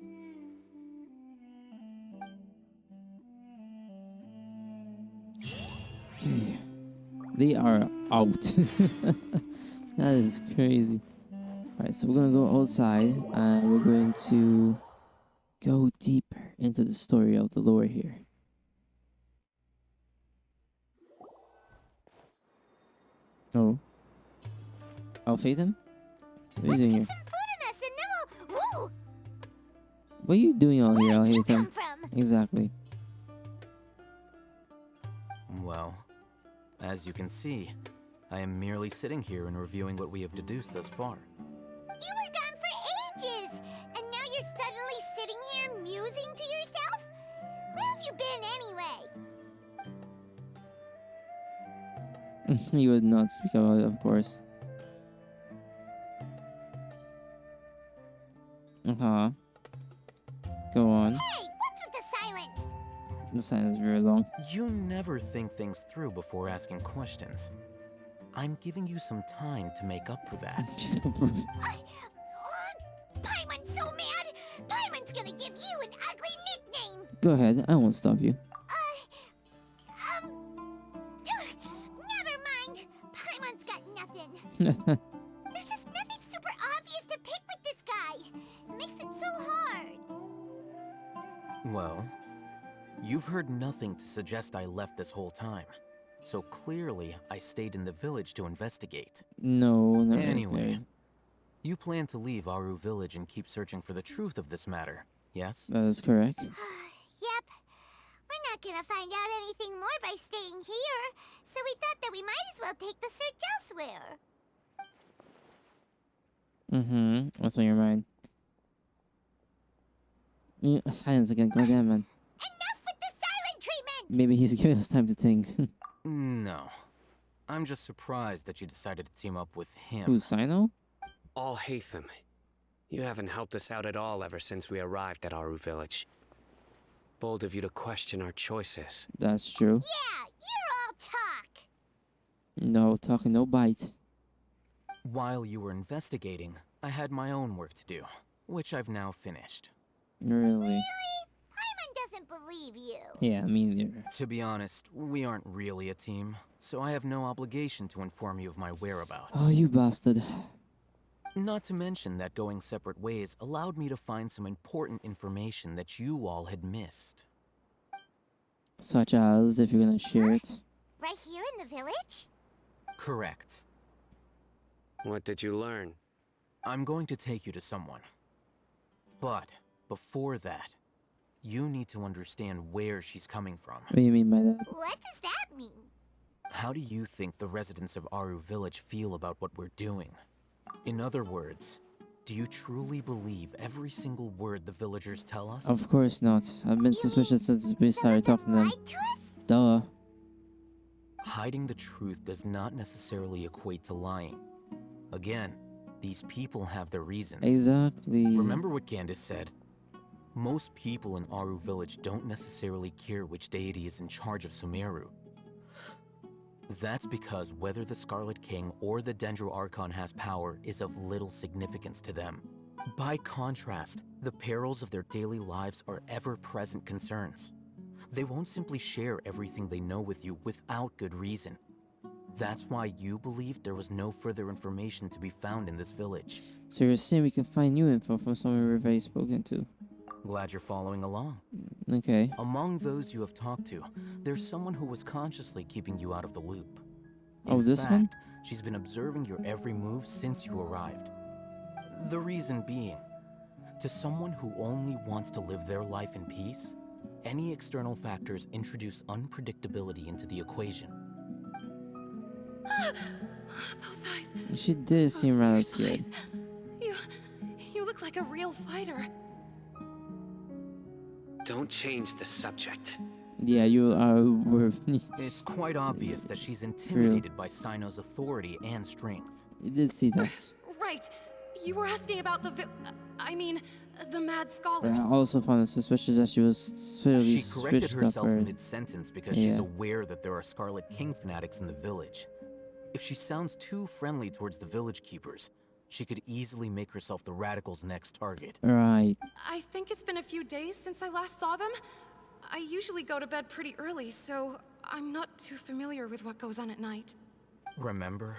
Okay. They are out. That is crazy. Alright, so we're gonna go outside and we're going to go deeper into the story of the lore here. Oh. I'll fade him? What are you doing here? Some food in us and then we'll... Woo! What are you doing out here? I'll Where'd you hate him. come from? Exactly. Well, as you can see, I am merely sitting here and reviewing what we have deduced thus far. You were gone for ages, and now you're suddenly sitting here musing to yourself? Where have you been anyway? He would not speak about it, of course. Uh-huh. Go on. Hey, what's with the silence? The silence is very long. You never think things through before asking questions. I'm giving you some time to make up for that. Paimon's so mad! Paimon's gonna give you an ugly nickname! Go ahead, I won't stop you. Never mind. Paimon's got nothing. There's just nothing super obvious to pick with this guy. It makes it so hard. Well, you've heard nothing to suggest I left this whole time. So clearly, I stayed in the village to investigate. No, not Anyway, right you plan to leave Aru village and keep searching for the truth of this matter, yes? there. That is correct. Yep. We're not gonna find out anything more by staying here, so we thought that we might as well take the search elsewhere. Mm-hmm. What's on your mind? Yeah, silence again. Go damn, man. Enough with the silent treatment! Maybe he's giving us time to think. No. I'm just surprised that you decided to team up with him. Who's Sino? All Hatham, you haven't helped us out at all ever since we arrived at Aru village. Bold of you to question our choices. That's true. Yeah, you're all talk. No talking, no bite. While you were investigating, I had my own work to do, which I've now finished. Really? Paimon doesn't believe you. Yeah, me neither. To be honest, we aren't really a team, so I have no obligation to inform you of my whereabouts. Oh, you bastard. Not to mention that going separate ways allowed me to find some important information that you all had missed. Such as, if you're gonna share it. Right here in the village? Correct. What did you learn? I'm going to take you to someone. But before that, you need to understand where she's coming from. What do you mean by that? What does that mean? How do you think the residents of Aru village feel about what we're doing? In other words, do you truly believe every single word the villagers tell us? Of course not. I've been suspicious since we started talking to them. Lied to us? Duh. Hiding the truth does not necessarily equate to lying. Again, these people have their reasons. Exactly. Remember what Gandis said? Most people in Aru village don't necessarily care which deity is in charge of Sumeru. That's because whether the Scarlet King or the Dendro Archon has power is of little significance to them. By contrast, the perils of their daily lives are ever-present concerns. They won't simply share everything they know with you without good reason. That's why you believed there was no further information to be found in this village. So you're saying we can find new info from someone we've already spoken to? Glad you're following along. Okay. Among those you have talked to, there's someone who was consciously keeping you out of the loop. Oh, this one? She's been observing your every move since you arrived. The reason being, to someone who only wants to live their life in peace, any external factors introduce unpredictability into the equation. Those eyes. She did seem rather scared. You look like a real fighter. Don't change the subject. Yeah, you are. It's quite obvious that she's intimidated by Sino's authority and strength. You did see that. Right. You were asking about the the mad scholars. I also found it suspicious that she was fairly She corrected switched up herself her. mid-sentence because she's aware that there are Scarlet King fanatics in the village. If she sounds too friendly towards the village keepers, she could easily make herself the radicals' next target. Right. I think it's been a few days since I last saw them. I usually go to bed pretty early, so I'm not too familiar with what goes on at night. Remember,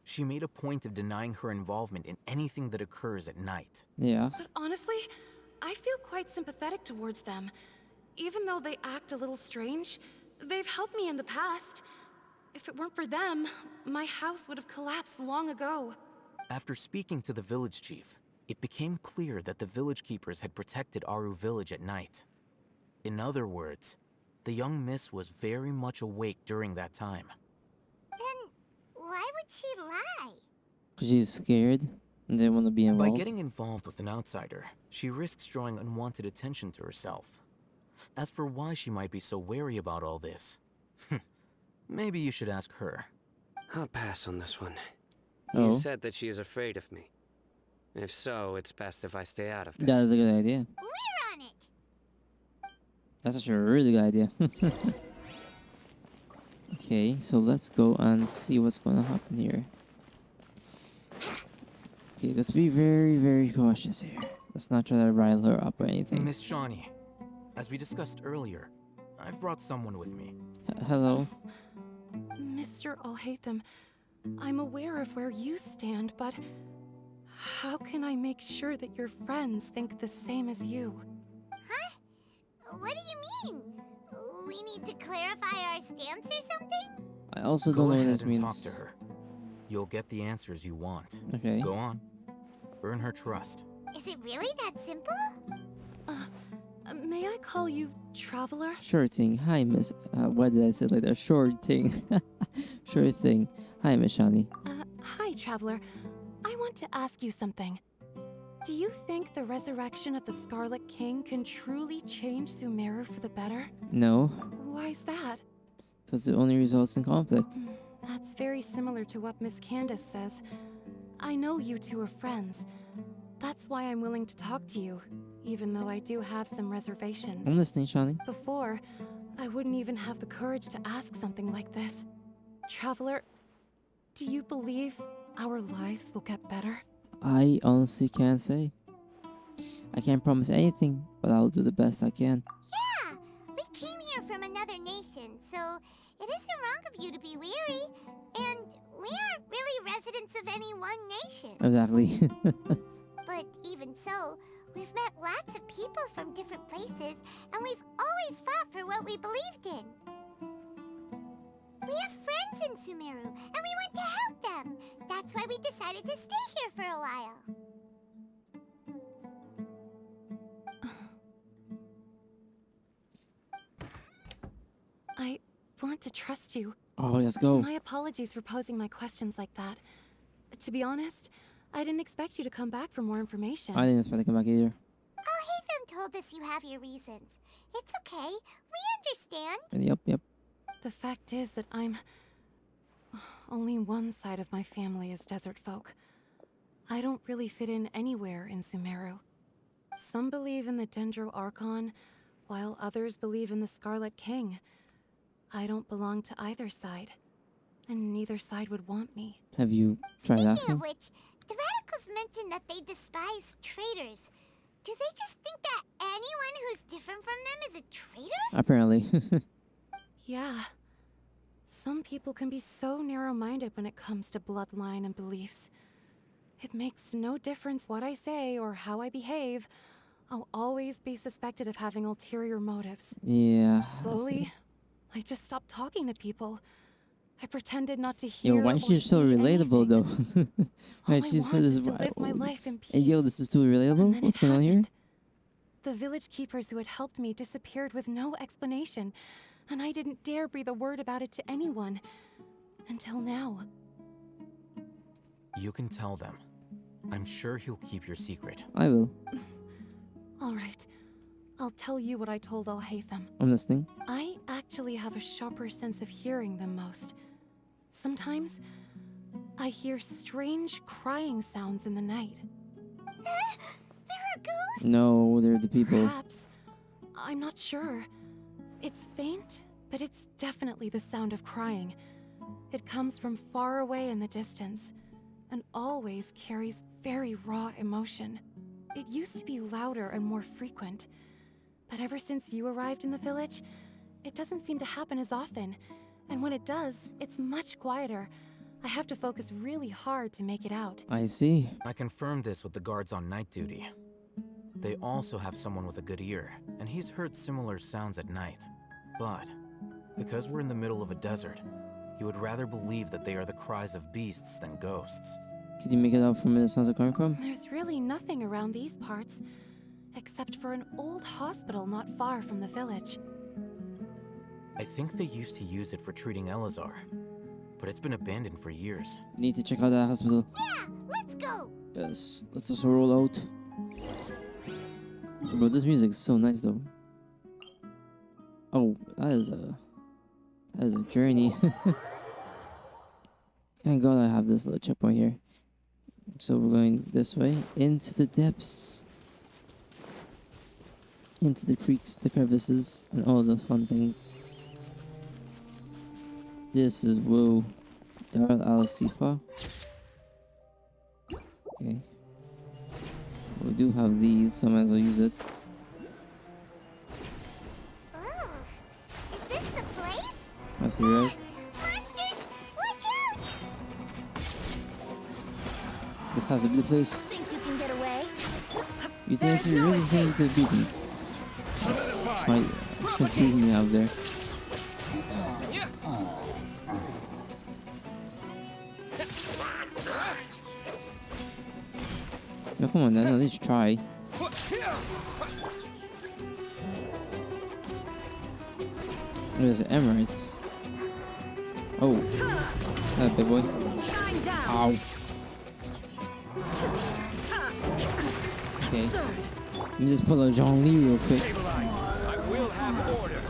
She made a point of denying her involvement in anything that occurs at night. Yeah. But honestly, I feel quite sympathetic towards them. Even though they act a little strange, they've helped me in the past. If it weren't for them, my house would have collapsed long ago. After speaking to the village chief, it became clear that the village keepers had protected Aru village at night. In other words, the young miss was very much awake during that time. Then why would she lie? Because she's scared and didn't want to be By involved. getting involved with an outsider, she risks drawing unwanted attention to herself. As for why she might be so wary about all this, maybe you should ask her. I'll pass on this one. Oh. You said that she is afraid of me. If so, it's best if I stay out of this. That is a good idea. We're on it. That's actually a really good idea. Okay, so let's go and see what's going to happen here. Okay, let's be very, very cautious here. Let's not try to rile her up or anything. Miss Shawnee, as we discussed earlier, I've brought someone with me. Hello? Mr. Alhaitham, I'm aware of where you stand, but how can I make sure that your friends think the same as you? Huh? What do you mean? We need to clarify our stance or something? I also Go don't know what ahead this and means. talk to her. You'll get the answers you want. Okay. Go on. Earn her trust. Is it really that simple? May I call you Traveler? Sure thing. Hi, Miss. Why did I say it like that? Sure thing. Sure thing. Hi, Miss Shani. Hi, Traveler. I want to ask you something. Do you think the resurrection of the Scarlet King can truly change Sumeru for the better? No, Why's that? because it only results in conflict. That's very similar to what Miss Candace says. I know you two are friends. That's why I'm willing to talk to you, even though I do have some reservations. I'm listening, Shani. Before, I wouldn't even have the courage to ask something like this. Traveler, do you believe our lives will get better? I honestly can't say. I can't promise anything, but I'll do the best I can. Yeah! We came here from another nation, so it isn't wrong of you to be weary. And we aren't really residents of any one nation. Exactly. But even so, we've met lots of people from different places, and we've always fought for what we believed in. We have friends in Sumeru, and we want to help them. That's why we decided to stay here for a while. I want to trust you. Oh, let's go. My apologies for posing my questions like that. To be honest, I didn't expect you to come back for more information. I didn't expect to come back either. Alhaitham told us you have your reasons. It's okay. We understand. Yep. The fact is that only one side of my family is desert folk. I don't really fit in anywhere in Sumeru. Some believe in the Dendro Archon, while others believe in the Scarlet King. I don't belong to either side, and neither side would want me. Have you tried Speaking asking? of which, the radicals mentioned that they despise traitors. Do they just think that anyone who's different from them is a traitor? Apparently. Yeah. Some people can be so narrow-minded when it comes to bloodline and beliefs. It makes no difference what I say or how I behave. I'll always be suspected of having ulterior motives. Yeah. I Slowly, see. I just stopped talking to people. I pretended not to hear Yo, why or is she so see relatable anything. though? All Right, I she want said is this. to live my life in Hey, yo, peace. this is too And relatable. then What's it going on here? happened. The village keepers who had helped me disappeared with no explanation, and I didn't dare breathe a word about it to anyone. Until now. You can tell them. I'm sure he'll keep your secret. I will. All right. I'll tell you what I told Alhaitham. I'm listening. I actually have a sharper sense of hearing than most. Sometimes, I hear strange crying sounds in the night. There are ghosts? No, they're the people. Perhaps. I'm not sure. It's faint, but it's definitely the sound of crying. It comes from far away in the distance, and always carries very raw emotion. It used to be louder and more frequent, but ever since you arrived in the village, it doesn't seem to happen as often, and when it does, it's much quieter. I have to focus really hard to make it out. I see. I confirmed this with the guards on night duty. They also have someone with a good ear, and he's heard similar sounds at night. But because we're in the middle of a desert, he would rather believe that they are the cries of beasts than ghosts. Could you make it out from where the sounds are coming from? There's really nothing around these parts, except for an old hospital not far from the village. I think they used to use it for treating Elazar, but it's been abandoned for years. Need to check out that hospital. Yeah, let's go. Yes. Let's just roll out. Bro, this music is so nice though. Oh, that is a journey. Thank God I have this little checkpoint here. So we're going this way into the depths, into the creeks, the crevices, and all those fun things. This is whoa, Dar al Sifa. Okay. We do have these, so I might as well use it. Oh, is this the place? I see, right? Monsters, watch out! This has to be the place. Think you can get away? You think you really think the beacon? Might confuse me out there. No, come on then, at least try. There's Emirates. Oh, that big boy. Ow. Okay. Let me just pull a John Lee real quick. I will have order.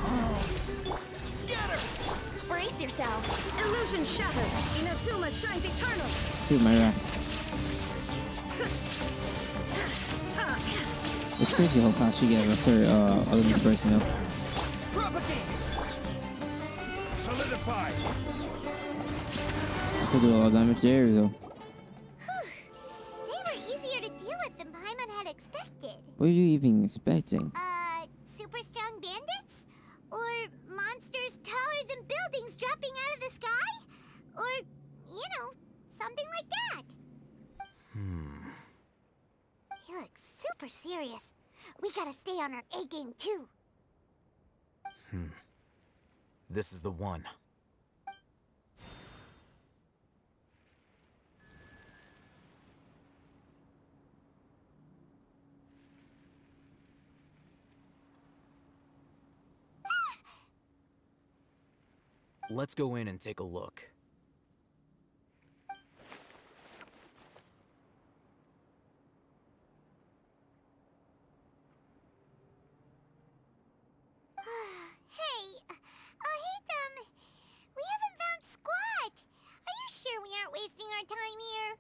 Brace yourself. Illusion shattered. Inazuma shines eternal. Here's my wrath. It's crazy how fast you get a certain other person, you know. Solidify. Also do a lot of damage. There we go. They were easier to deal with than Paimon had expected. What are you even expecting? Super strong bandits? Or monsters taller than buildings dropping out of the sky? Or, you know, something like that. He looks super serious. We gotta stay on our A game too. This is the one. Let's go in and take a look. Hey, we haven't found squat. Are you sure we aren't wasting our time here?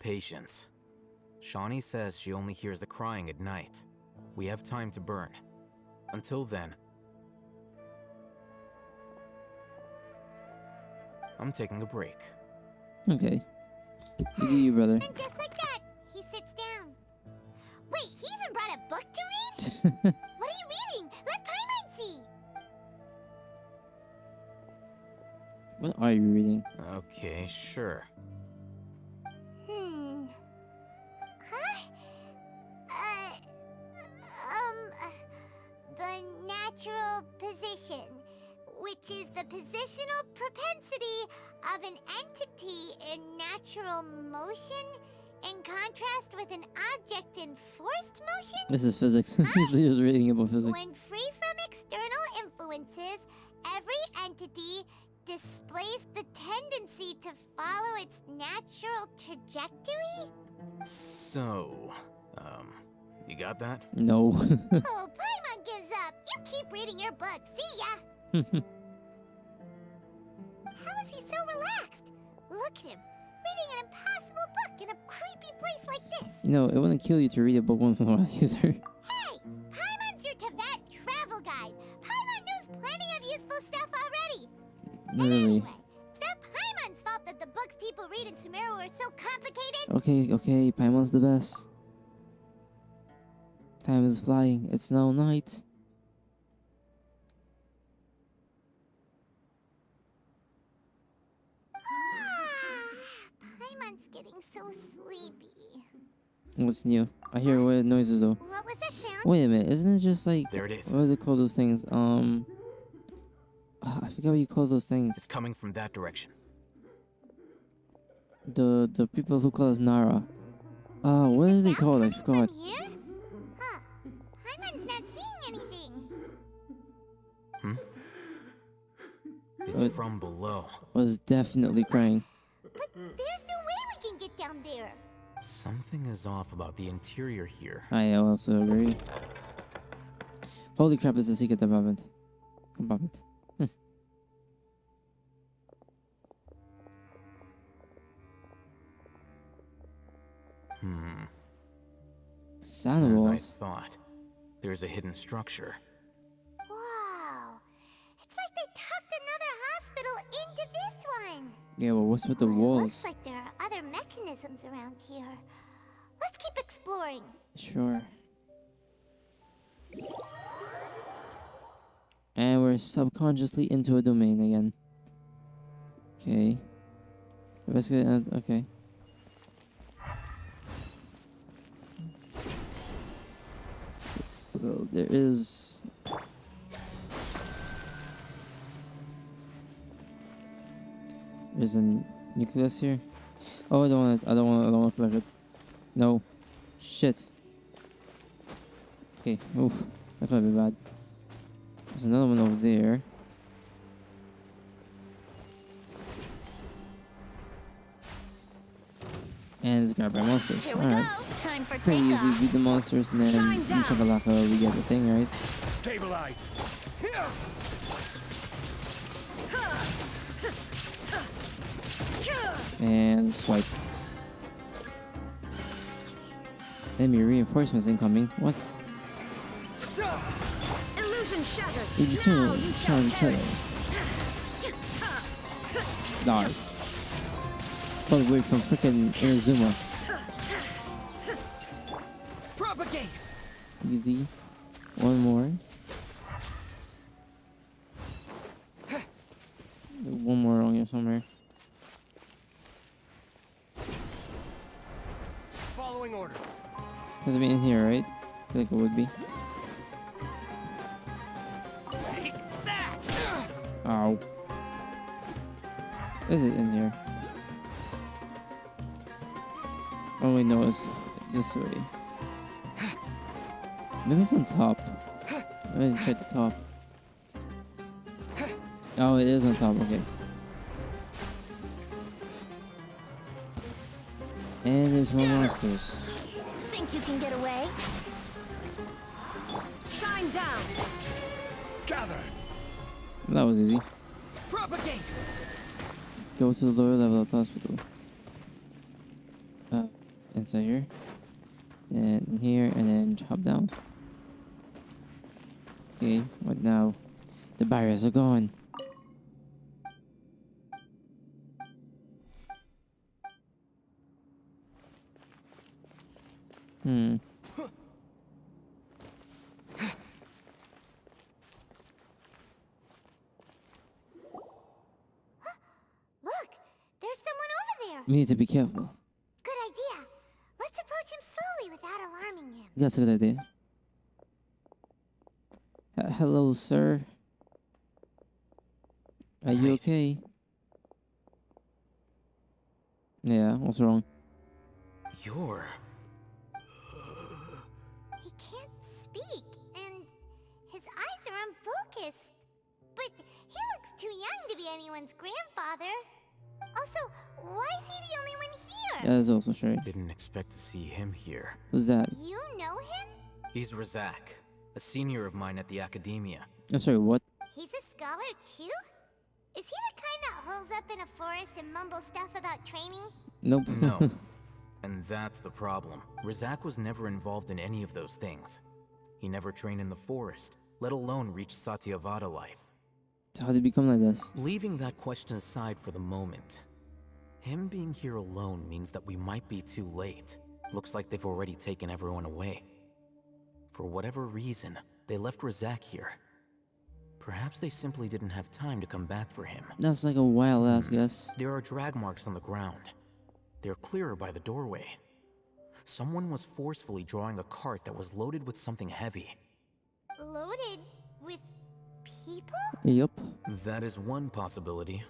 Patience. Shawnee says she only hears the crying at night. We have time to burn. Until then, I'm taking a break. Okay. You do you, brother. And just like that, he sits down. Wait, he even brought a book to read? What are you reading? Let Paimon see. What are you reading? Okay, sure. Huh? The natural position, which is the positional propensity of an entity in natural motion in contrast with an object in forced motion? This is physics. He's just reading about physics. When free from external influences, every entity displays the tendency to follow its natural trajectory? So, you got that? No. Oh, Paimon gives up. You keep reading your book. See ya. How is he so relaxed? Look at him, reading an impossible book in a creepy place like this. You know, it wouldn't kill you to read a book once in a while either. Hey, Paimon's your Tibet travel guide. Paimon knows plenty of useful stuff already. Really. Anyway, it's not Paimon's fault that the books people read in Sumeru are so complicated. Okay, Paimon's the best. Time is flying. It's now night. getting so sleepy. What's new? I hear weird noises though. What was that sound? Wait a minute, isn't it just like There it is. what do they call those things? I forget what you call those things. It's coming from that direction. The people who call us Nara. What are they called? I forgot. From here? Huh. Paimon's not seeing anything. It's from below. Was definitely crying. But there's no way we can get down there. Something is off about the interior here. I also agree. Holy crap, it's a secret compartment. Sound As I walls. thought, there's a hidden structure. Wow. It's like they tucked another hospital into this one. Yeah, well, what's with the It walls? looks like there are other mechanisms around here. Let's keep exploring. Sure. And we're subconsciously into a domain again. Okay. Investigate. Okay. Well, there is. There's a nucleus here. Oh, I don't want to collect it. No. Shit. Okay. Oof. That could be bad. There's another one over there. And it's got by monsters. Here we Alright. go. Time for Pretty easy. takeoff. Beat the monsters and then Shine down. chakalaka, we get the thing, right? Stabilize. And swipe. Enemy reinforcements incoming. What? Illusion shattered. Did you turn each other? Die. Far away from frickin' Inazuma. Propagate. Easy. One more. One more on here somewhere. Following orders. Has it been in here, right? I feel like it would be. Take that. Ow. Is it in here? Oh wait, no, it's this way. Maybe it's on top. I didn't check the top. Oh, it is on top, okay. And there's more monsters. Think you can get away? Shine down. Gather. That was easy. Propagate. Go to the lower level of the hospital. Inside here. Then here, and then hop down. Okay, what now? The barriers are gone. Look, there's someone over there. We need to be careful. Good idea. Let's approach him slowly without alarming him. That's a good idea. Hello, sir. Are you okay? Yeah, what's wrong? You're... He can't speak, and his eyes are unfocused. But he looks too young to be anyone's grandfather. Also, why is he the only one here? Yeah, that's also true. Didn't expect to see him here. Who's that? You know him? He's Razak, a senior of mine at the academia. I'm sorry, what? He's a scholar too? Is he the kind that holes up in a forest and mumbles stuff about training? Nope. No. And that's the problem. Razak was never involved in any of those things. He never trained in the forest, let alone reach Satyavada life. How did he become like this? Leaving that question aside for the moment, him being here alone means that we might be too late. Looks like they've already taken everyone away. For whatever reason, they left Razak here. Perhaps they simply didn't have time to come back for him. That's like a wild ass guess. There are drag marks on the ground. They're clearer by the doorway. Someone was forcefully drawing a cart that was loaded with something heavy. Loaded with people? Yup. That is one possibility.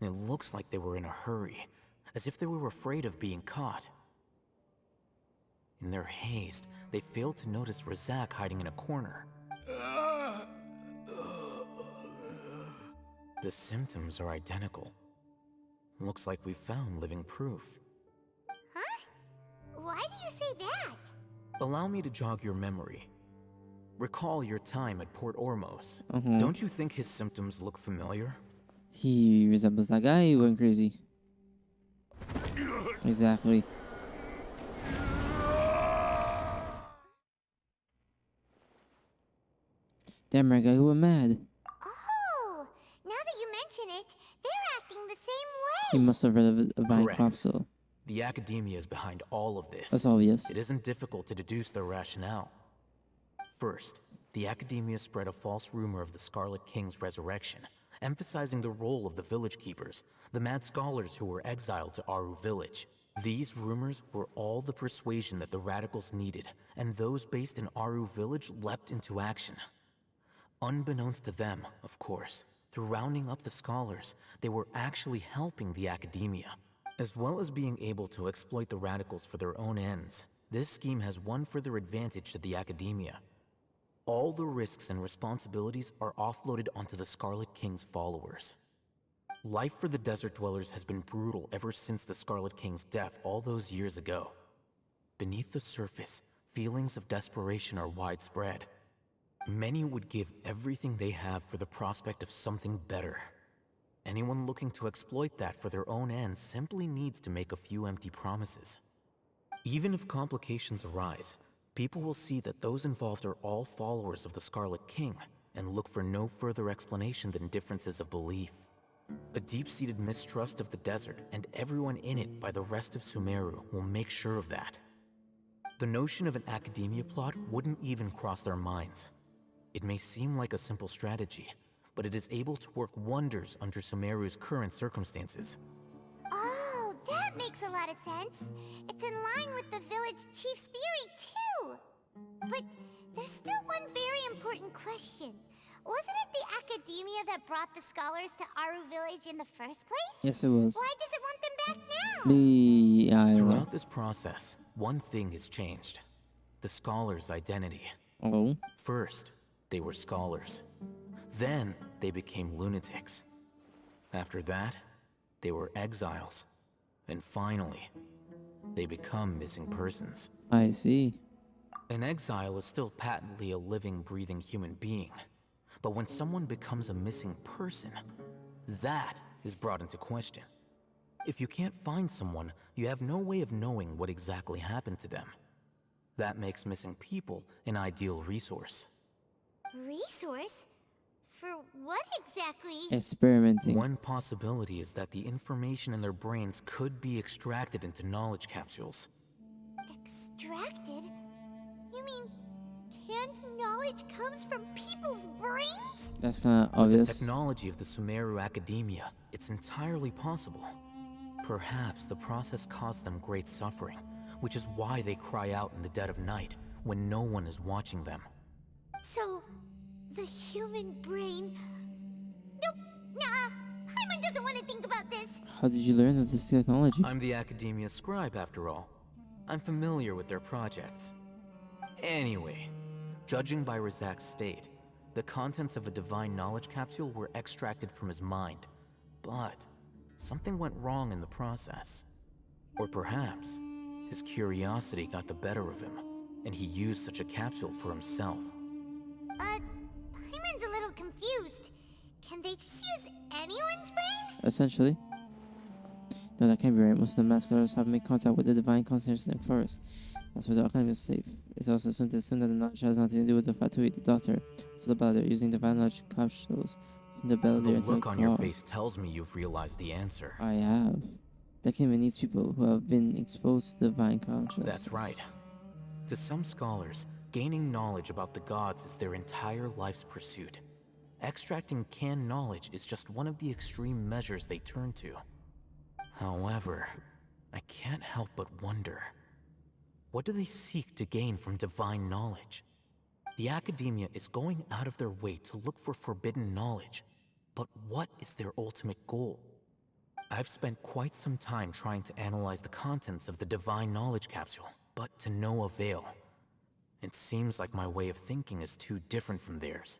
It looks like they were in a hurry, as if they were afraid of being caught. In their haste, they failed to notice Razak hiding in a corner. The symptoms are identical. Looks like we found living proof. Huh? Why do you say that? Allow me to jog your memory. Recall your time at Port Ormos. Uh-huh. Don't you think his symptoms look familiar? He resembles that guy who went crazy. Exactly. Damn, my guy who went mad. Oh, now that you mention it, they're acting the same He way. must have read a divine Correct. council. The Academia is behind all of this. That's obvious. It isn't difficult to deduce their rationale. First, the Academia spread a false rumor of the Scarlet King's resurrection, emphasizing the role of the village keepers, the mad scholars who were exiled to Aru village. These rumors were all the persuasion that the radicals needed, and those based in Aru village leapt into action. Unbeknownst to them, of course, through rounding up the scholars, they were actually helping the Academia. As well as being able to exploit the radicals for their own ends, this scheme has one further advantage to the Academia. All the risks and responsibilities are offloaded onto the Scarlet King's followers. Life for the desert dwellers has been brutal ever since the Scarlet King's death all those years ago. Beneath the surface, feelings of desperation are widespread. Many would give everything they have for the prospect of something better. Anyone looking to exploit that for their own ends simply needs to make a few empty promises. Even if complications arise, people will see that those involved are all followers of the Scarlet King and look for no further explanation than differences of belief. A deep-seated mistrust of the desert and everyone in it by the rest of Sumeru will make sure of that. The notion of an Academia plot wouldn't even cross their minds. It may seem like a simple strategy, but it is able to work wonders under Sumeru's current circumstances. Oh, that makes a lot of sense. It's in line with the village chief's theory, too. But there's still one very important question. Wasn't it the Academia that brought the scholars to Aru village in the first place? Yes, it was. Why does it want them back now? I don't know. Throughout this process, one thing has changed. The scholars' identity. Oh? First, they were scholars. Then, they became lunatics. After that, they were exiles. And finally, they become missing persons. I see. An exile is still patently a living, breathing human being. But when someone becomes a missing person, that is brought into question. If you can't find someone, you have no way of knowing what exactly happened to them. That makes missing people an ideal resource. Resource? For what exactly? Experimenting. One possibility is that the information in their brains could be extracted into knowledge capsules. Extracted? You mean canned knowledge comes from people's brains? That's kind of With the obvious. technology of the Sumeru Academia, it's entirely possible. Perhaps the process caused them great suffering, which is why they cry out in the dead of night when no one is watching them. So, the human brain... Nope, nah, Paimon doesn't want to think about this. How did you learn of this technology? I'm the Academia scribe, after all. I'm familiar with their projects. Anyway, judging by Razak's state, the contents of a divine knowledge capsule were extracted from his mind. But something went wrong in the process. Or perhaps his curiosity got the better of him, and he used such a capsule for himself. Paimon's a little confused. Can they just use anyone's brain? Essentially. No, that can't be right. Most of the mascotters have made contact with the divine consciousness in forest. That's where the alchemy is safe. It's also assumed that the knowledge has nothing to do with the Fatui, the daughter. So the Balladeer using divine knowledge capsules from the The Balladeer to look on your God. face tells me you've realized the answer. I have. The kingdom needs people who have been exposed to divine consciousness. That's right. To some scholars, gaining knowledge about the gods is their entire life's pursuit. Extracting canned knowledge is just one of the extreme measures they turn to. However, I can't help but wonder, what do they seek to gain from divine knowledge? The Academia is going out of their way to look for forbidden knowledge, but what is their ultimate goal? I've spent quite some time trying to analyze the contents of the divine knowledge capsule, but to no avail. It seems like my way of thinking is too different from theirs.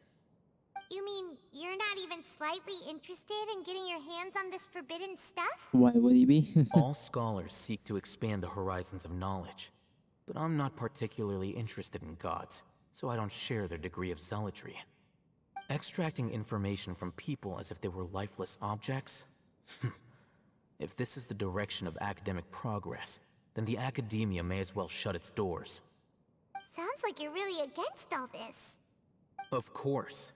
You mean you're not even slightly interested in getting your hands on this forbidden stuff? Why would he be? All scholars seek to expand the horizons of knowledge, but I'm not particularly interested in gods, so I don't share their degree of zealotry. Extracting information from people as if they were lifeless objects? If this is the direction of academic progress, then the Academia may as well shut its doors. Sounds like you're really against all this. Of course.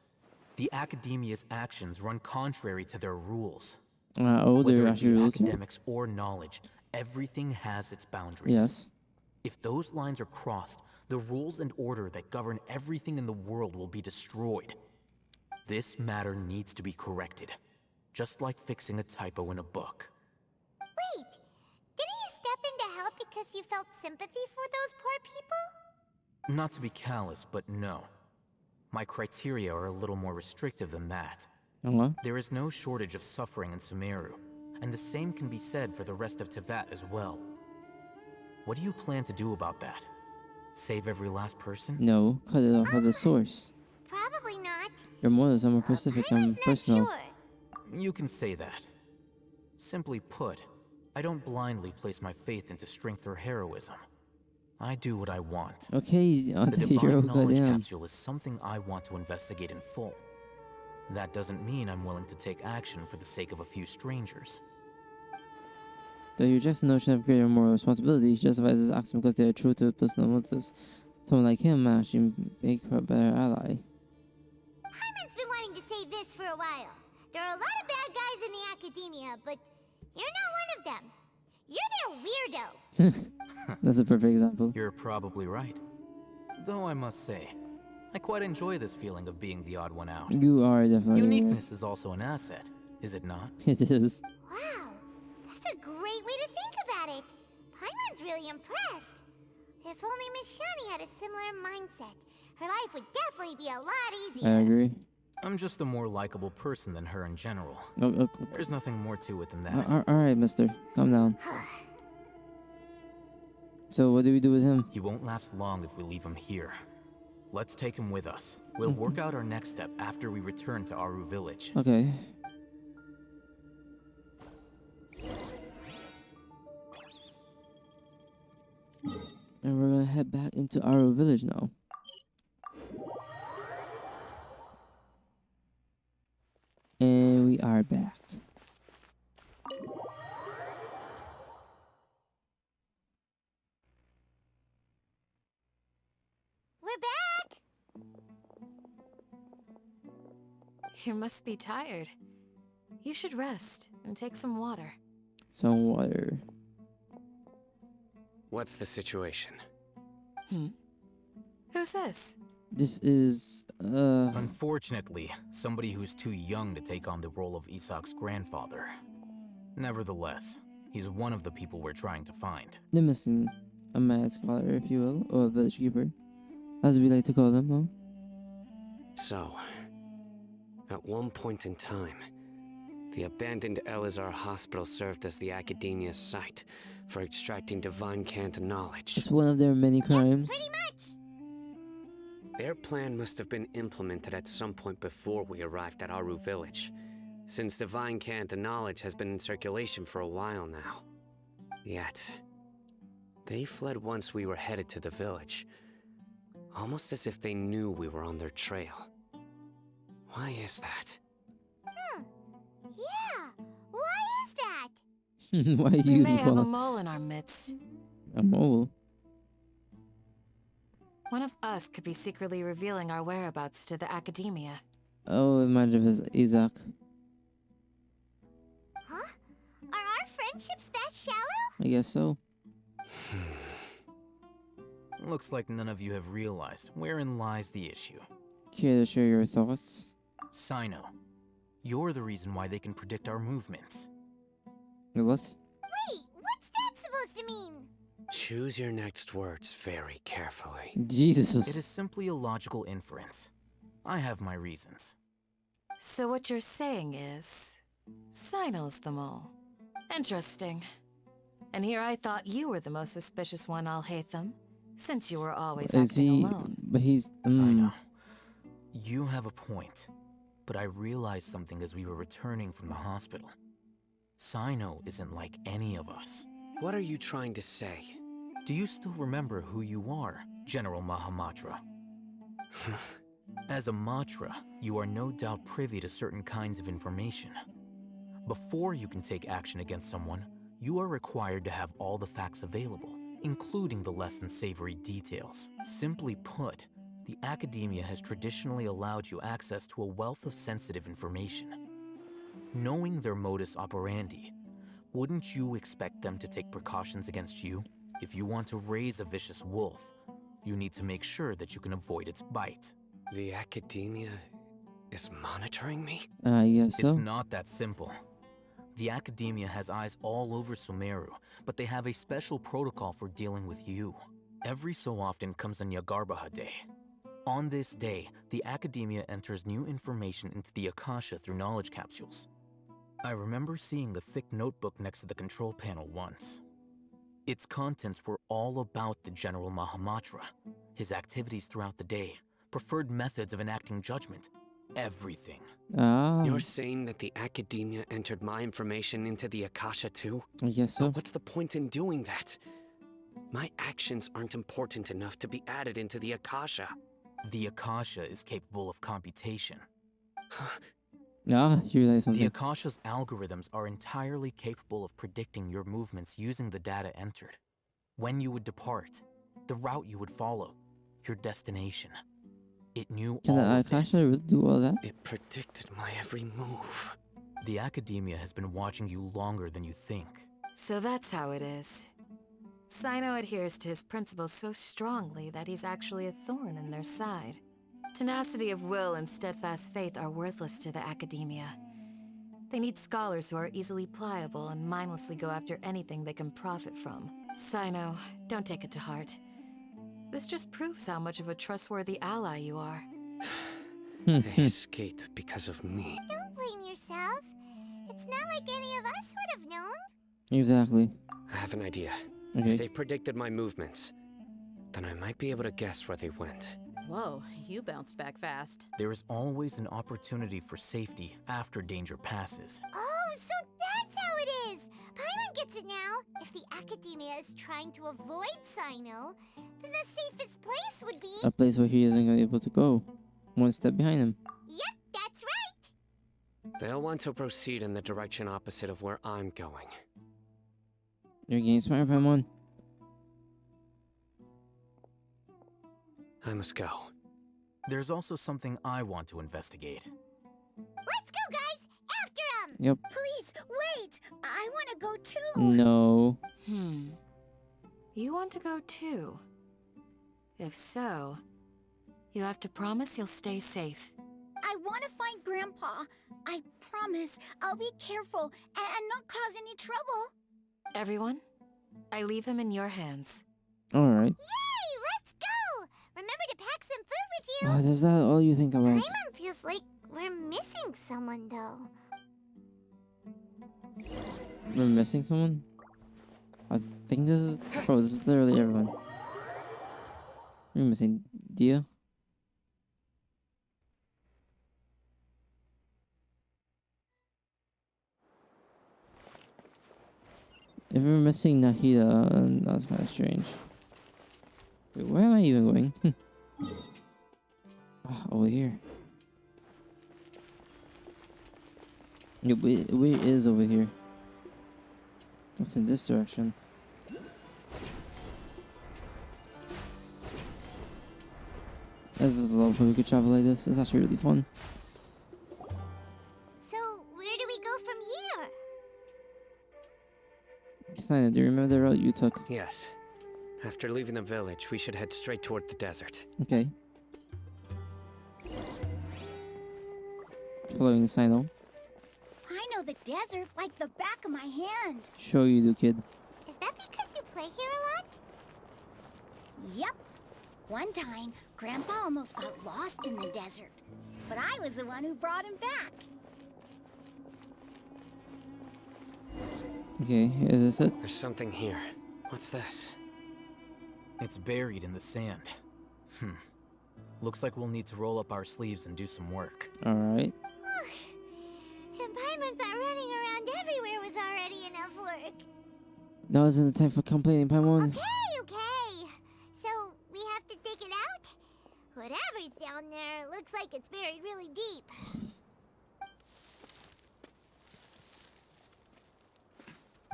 The Academia's actions run contrary to their rules. Oh, Whether there are it actually be rules here? academics or knowledge, everything has its boundaries. Yes. If those lines are crossed, the rules and order that govern everything in the world will be destroyed. This matter needs to be corrected, just like fixing a typo in a book. Wait, didn't you step in to help because you felt sympathy for those poor people? Not to be callous, but no. My criteria are a little more restrictive than that. There is no shortage of suffering in Sumeru, and the same can be said for the rest of Teyvat as well. What do you plan to do about that? Save every last person? No, cut it off at the source. Probably not. Your motives are more specific and personal. You can say that. Simply put, I don't blindly place my faith into strength or heroism. I do what I want. Okay, The the divine hero, knowledge goddamn. capsule is something I want to investigate in full. That doesn't mean I'm willing to take action for the sake of a few strangers. Though he rejects the notion of greater moral responsibility, he justifies his actions because they are true to his personal motives. Someone like him might actually make her a better ally. Paimon's been wanting to say this for a while. There are a lot of bad guys in the Academia, but you're not one of them. You're their weirdo. That's a perfect example. You're probably right. Though I must say, I quite enjoy this feeling of being the odd one out. You are definitely Uniqueness is also an asset, is it not? It is. Wow, that's a great way to think about it. Paimon's really impressed. If only Miss Shani had a similar mindset, her life would definitely be a lot I easier. agree. I'm just a more likable person than her in general. Okay. There's nothing more to it than that. Alright, mister. Calm down. So, what do we do with him? He won't last long if we leave him here. Let's take him with us. We'll work out our next step after we return to Aru Village. Okay. And we're gonna head back into Aru Village now. And we are back. We're back! You must be tired. You should rest and take some water. Some water. What's the situation? Who's this? This is, Unfortunately, somebody who's too young to take on the role of Isak's grandfather. Nevertheless, he's one of the people we're trying to find. they're missing a mad scholar, if you will, or a village keeper, as we like to call them, huh? So, at one point in time, the abandoned Elazar Hospital served as the Academia's site for extracting divine cant knowledge. It's one of their many crimes. Their plan must have been implemented at some point before we arrived at Aru Village, since divine cant knowledge has been in circulation for a while now. Yet, they fled once we were headed to the village, almost as if they knew we were on their trail. Why is that? Yeah, why is that? Why do We you may have a want mole in our midst. a mole? One of us could be secretly revealing our whereabouts to the Academia. Oh, imagine if it's Isaac. Huh? Are our friendships that shallow? I guess so. Looks like none of you have realized wherein lies the issue. Care to share your thoughts? Sino, you're the reason why they can predict our movements. What? Wait, what's that supposed to mean? Choose your next words very carefully. Jesus. It is simply a logical inference. I have my reasons. So what you're saying is, Sino's the mole. Interesting. And here I thought you were the most suspicious one, Alhaitham, since you were always Is acting he? alone. But he's. I know. You have a point, but I realized something as we were returning from the hospital. Sino isn't like any of us. What are you trying to say? Do you still remember who you are, General Mahamatra? As a Matra, you are no doubt privy to certain kinds of information. Before you can take action against someone, you are required to have all the facts available, including the less than savory details. Simply put, the academia has traditionally allowed you access to a wealth of sensitive information. Knowing their modus operandi, wouldn't you expect them to take precautions against you? If you want to raise a vicious wolf, you need to make sure that you can avoid its bite. The academia is monitoring me? Yes, so. It's not that simple. The academia has eyes all over Sumeru, but they have a special protocol for dealing with you. Every so often comes a Nyagarbaha Day. On this day, the academia enters new information into the Akasha through knowledge capsules. I remember seeing the thick notebook next to the control panel once. Its contents were all about the General Mahamatra, his activities throughout the day, preferred methods of enacting judgment, everything. You're saying that the academia entered my information into the Akasha too? I guess so. But what's the point in doing that? My actions aren't important enough to be added into the Akasha. The Akasha is capable of computation. You realize something. The Akasha's algorithms are entirely capable of predicting your movements using the data entered. When you would depart, the route you would follow, your destination. It knew Can all the of Akasha this. really do all that? It predicted my every move. The academia has been watching you longer than you think. So that's how it is. Sino adheres to his principles so strongly that he's actually a thorn in their side. Tenacity of will and steadfast faith are worthless to the academia. They need scholars who are easily pliable and mindlessly go after anything they can profit from. Sino, don't take it to heart. This just proves how much of a trustworthy ally you are. They escaped because of me. Don't blame yourself. It's not like any of us would have known. Exactly. I have an idea. Okay. If they predicted my movements, then I might be able to guess where they went. Whoa, you bounced back fast. There is always an opportunity for safety after danger passes. Oh, so that's how it is! Paimon gets it now. If the academia is trying to avoid Sino, then the safest place would be... A place where he isn't gonna be able to go. One step behind him. Yep, that's right! They'll want to proceed in the direction opposite of where I'm going. You're getting smarter, Paimon. I must go. There's also something I want to investigate. Let's go, guys! After him! Yep. Please, wait! I want to go too! No. You want to go too? If so, you have to promise you'll stay safe. I want to find Grandpa. I promise I'll be careful and not cause any trouble. Everyone, I leave him in your hands. Alright. Yay! Let's go! Remember to pack some food with you! Oh, is that all you think about? Paimon feels like we're missing someone, though. We're missing someone? I think this is... Bro, this is literally everyone. We're missing Dia. If we're missing Nahida, that's kind of strange. Wait, where am I even going? Over here. Yeah, where is over here? What's in this direction? I just love how we could travel like this. It's actually really fun. So, where do we go from here? Sina, do you remember the route you took? Yes. After leaving the village, we should head straight toward the desert. Okay. Following Sino. I know the desert like the back of my hand. Sure you do, kid. Is that because you play here a lot? Yep. One time, Grandpa almost got lost in the desert, but I was the one who brought him back. Okay, is this it? There's something here. What's this? It's buried in the sand. Looks like we'll need to roll up our sleeves and do some work. Alright. And Paimon thought running around everywhere was already enough work. Now isn't the time for complaining, Paimon. Okay. So, we have to dig it out? Whatever's down there, it looks like it's buried really deep.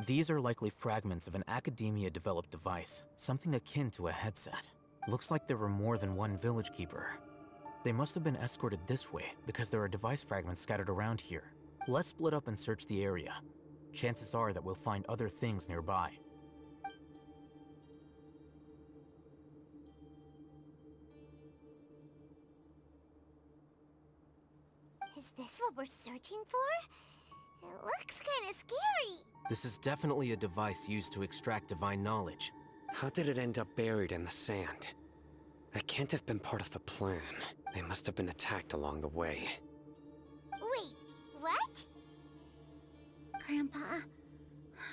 These are likely fragments of an Academia-developed device, something akin to a headset. Looks like there were more than one village keeper. They must have been escorted this way because there are device fragments scattered around here. Let's split up and search the area. Chances are that we'll find other things nearby. Is this what we're searching for? It looks kind of scary. This is definitely a device used to extract divine knowledge. How did it end up buried in the sand? That can't have been part of the plan. They must have been attacked along the way. Wait, what? Grandpa,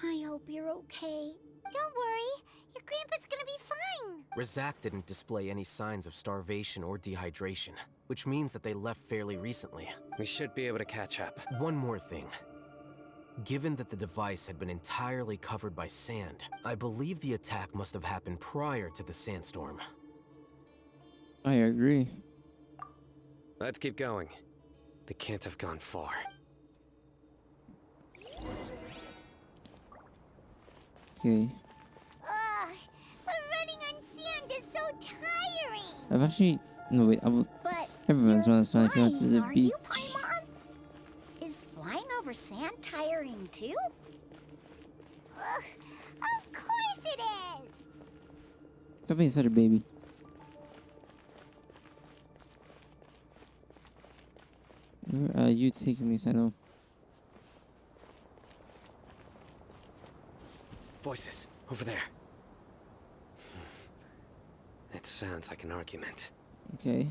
I hope you're okay. Don't worry, your grandpa's gonna be fine. Razak didn't display any signs of starvation or dehydration, which means that they left fairly recently. We should be able to catch up. One more thing. Given that the device had been entirely covered by sand, I believe the attack must have happened prior to the sandstorm. I agree. Let's keep going. They can't have gone far. Okay. Ugh, but running on sand is so tiring. I've actually... No, wait. But Everyone's you're on this one if you went to the flying, beach. Are you, Paimon? Is flying over sand tiring too? Ugh, of course it is. Don't be such a baby. Where are you taking me, Sino? Voices, over there. It sounds like an argument. Okay.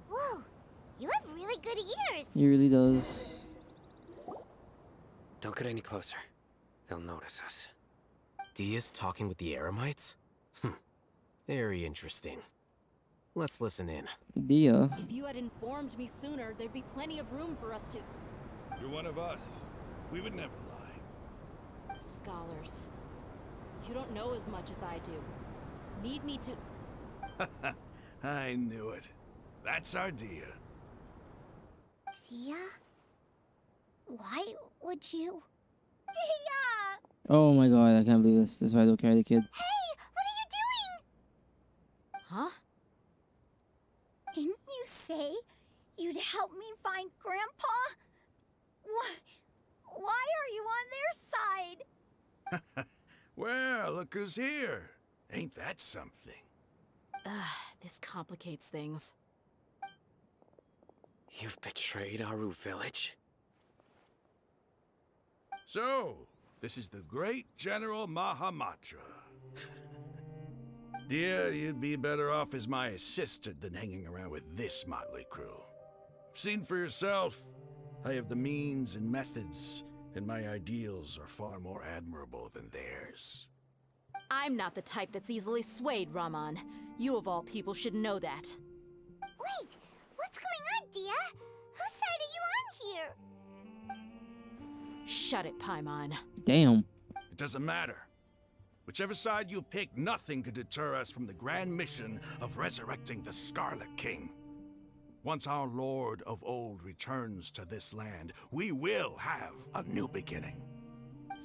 Whoa, you have really good ears. He really does. Don't get any closer. They'll notice us. Dia's talking with the Eremites? Very interesting. Let's listen in. Dia. If you had informed me sooner, there'd be plenty of room for us to... You're one of us. We would never lie. Scholars. You don't know as much as I do. Need me to... I knew it. That's our Dia. Dia? Why would you... Dia! Oh my god, I can't believe this. This is why I don't carry the kid. Hey, what are you doing? Huh? Didn't you say you'd help me find Grandpa? Why are you on their side? Well, look who's here. Ain't that something? This complicates things. You've betrayed Aru village? So, this is the great General Mahamatra. Dear, you'd be better off as my assistant than hanging around with this motley crew. Seen for yourself, I have the means and methods, and my ideals are far more admirable than theirs. I'm not the type that's easily swayed, Raman. You of all people should know that. Wait, what's going on, Dia? Whose side are you on here? Shut it, Paimon. Damn. It doesn't matter. Whichever side you pick, nothing could deter us from the grand mission of resurrecting the Scarlet King. Once our Lord of Old returns to this land, we will have a new beginning.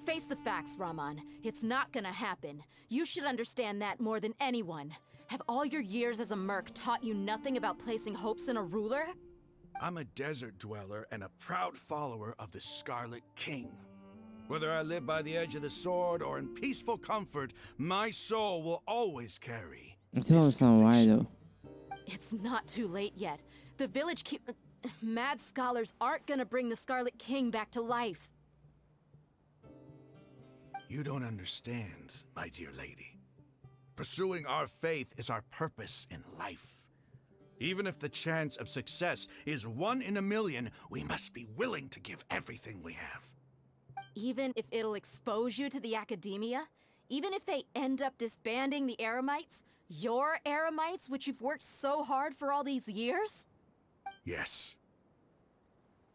Face the facts, Raman. It's not gonna happen. You should understand that more than anyone. Have all your years as a merc taught you nothing about placing hopes in a ruler? I'm a desert dweller and a proud follower of the Scarlet King. Whether I live by the edge of the sword or in peaceful comfort, my soul will always carry. I don't understand why though. It's not too late yet. The village mad scholars aren't gonna bring the Scarlet King back to life. You don't understand, my dear lady. Pursuing our faith is our purpose in life. Even if the chance of success is 1 in a million, we must be willing to give everything we have. Even if it'll expose you to the academia? Even if they end up disbanding the Eremites? Your Eremites, which you've worked so hard for all these years? Yes.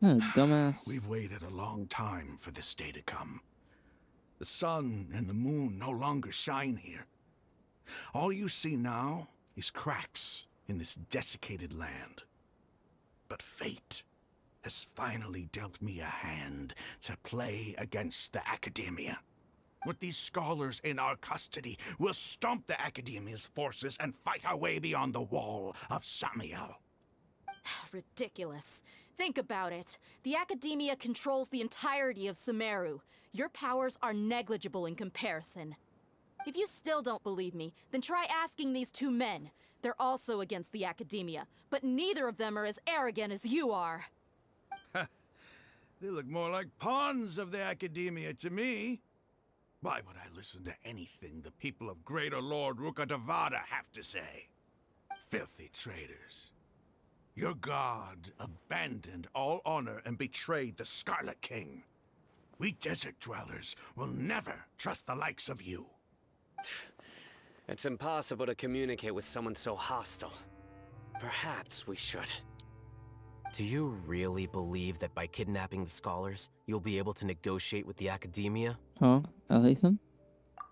Oh, dumbass. We've waited a long time for this day to come. The sun and the moon no longer shine here. All you see now is cracks in this desiccated land. But fate has finally dealt me a hand to play against the Academia. With these scholars in our custody, we'll stomp the Academia's forces and fight our way beyond the wall of Samiel. Ridiculous. Think about it. The Academia controls the entirety of Sumeru. Your powers are negligible in comparison. If you still don't believe me, then try asking these 2 men. They're also against the Academia, but neither of them are as arrogant as you are. They look more like pawns of the Academia to me. Why would I listen to anything the people of Greater Lord Rukkhadevada have to say? Filthy traitors. Your god abandoned all honor and betrayed the Scarlet King. We desert dwellers will never trust the likes of you. It's impossible to communicate with someone so hostile. Perhaps we should. Do you really believe that by kidnapping the scholars, you'll be able to negotiate with the Academia? Huh? Al-Haytham?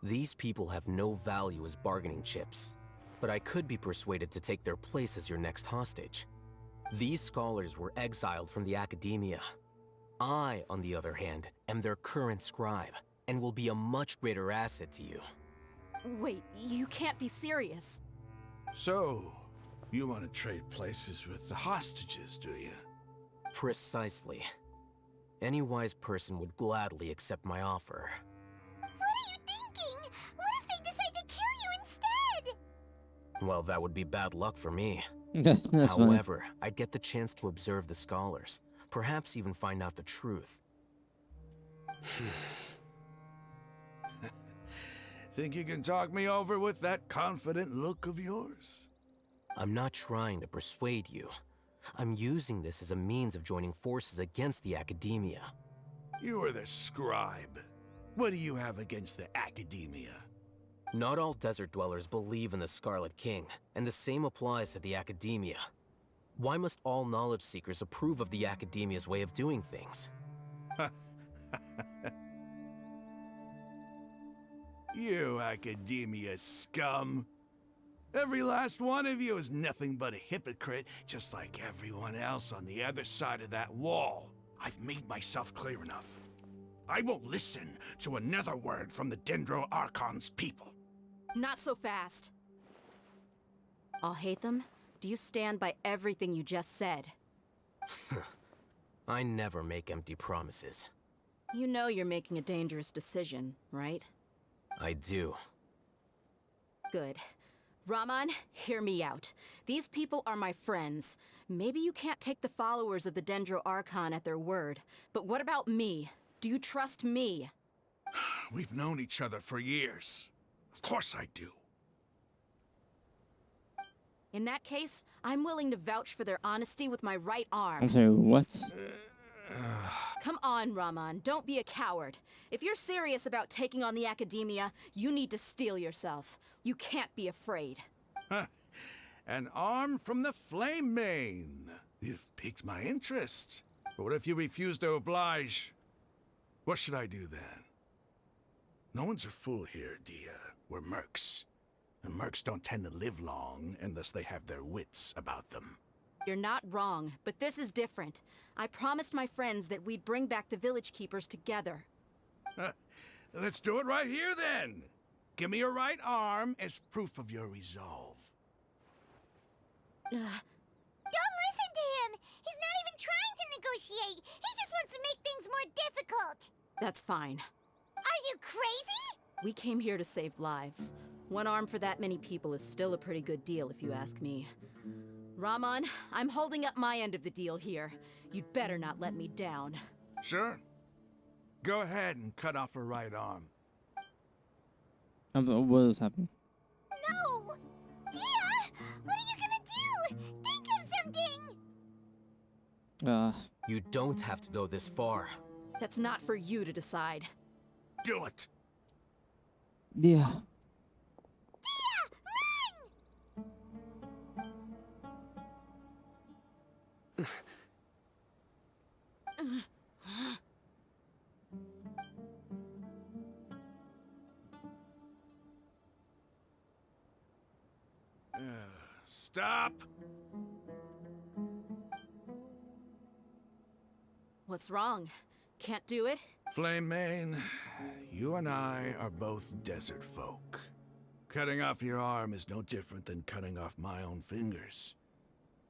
These people have no value as bargaining chips, but I could be persuaded to take their place as your next hostage. These scholars were exiled from the Academia. I, on the other hand, am their current scribe, and will be a much greater asset to you. Wait, you can't be serious. So, you want to trade places with the hostages, do you? Precisely. Any wise person would gladly accept my offer. What are you thinking? What if they decide to kill you instead? Well, that would be bad luck for me. That's funny. However, I'd get the chance to observe the scholars, perhaps even find out the truth. Think you can talk me over with that confident look of yours? I'm not trying to persuade you. I'm using this as a means of joining forces against the Academia. You are the scribe. What do you have against the Academia? Not all desert dwellers believe in the Scarlet King, and the same applies to the Academia. Why must all knowledge seekers approve of the Academia's way of doing things? You Academia scum. Every last one of you is nothing but a hypocrite, just like everyone else on the other side of that wall. I've made myself clear enough. I won't listen to another word from the Dendro Archon's people. Not so fast. Al-Haytham, do you stand by everything you just said? I never make empty promises. You know you're making a dangerous decision, right? I do. Good. Rahman, hear me out. These people are my friends. Maybe you can't take the followers of the Dendro Archon at their word, but what about me? Do you trust me? We've known each other for years. Of course I do. In that case, I'm willing to vouch for their honesty with my right arm. I'm sorry, what? Come on, Rahman, don't be a coward. If you're serious about taking on the Academia, you need to steel yourself. You can't be afraid. An arm from the Flame Mane. You've piqued my interest. But what if you refuse to oblige? What should I do then? No one's a fool here, Dia. We're mercs. And mercs don't tend to live long unless they have their wits about them. You're not wrong, but this is different. I promised my friends that we'd bring back the village keepers together. Let's do it right here then. Give me your right arm as proof of your resolve. Don't listen to him! He's not even trying to negotiate! He just wants to make things more difficult! That's fine. Are you crazy? We came here to save lives. One arm for that many people is still a pretty good deal, if you ask me. Rahman, I'm holding up my end of the deal here. You'd better not let me down. Sure. Go ahead and cut off her right arm. What is happening? No! Dia! What are you gonna do? Think of something! You don't have to go this far. That's not for you to decide. Do it! Yeah. Stop! What's wrong? Can't do it? Flame Mane, you and I are both desert folk. Cutting off your arm is no different than cutting off my own fingers.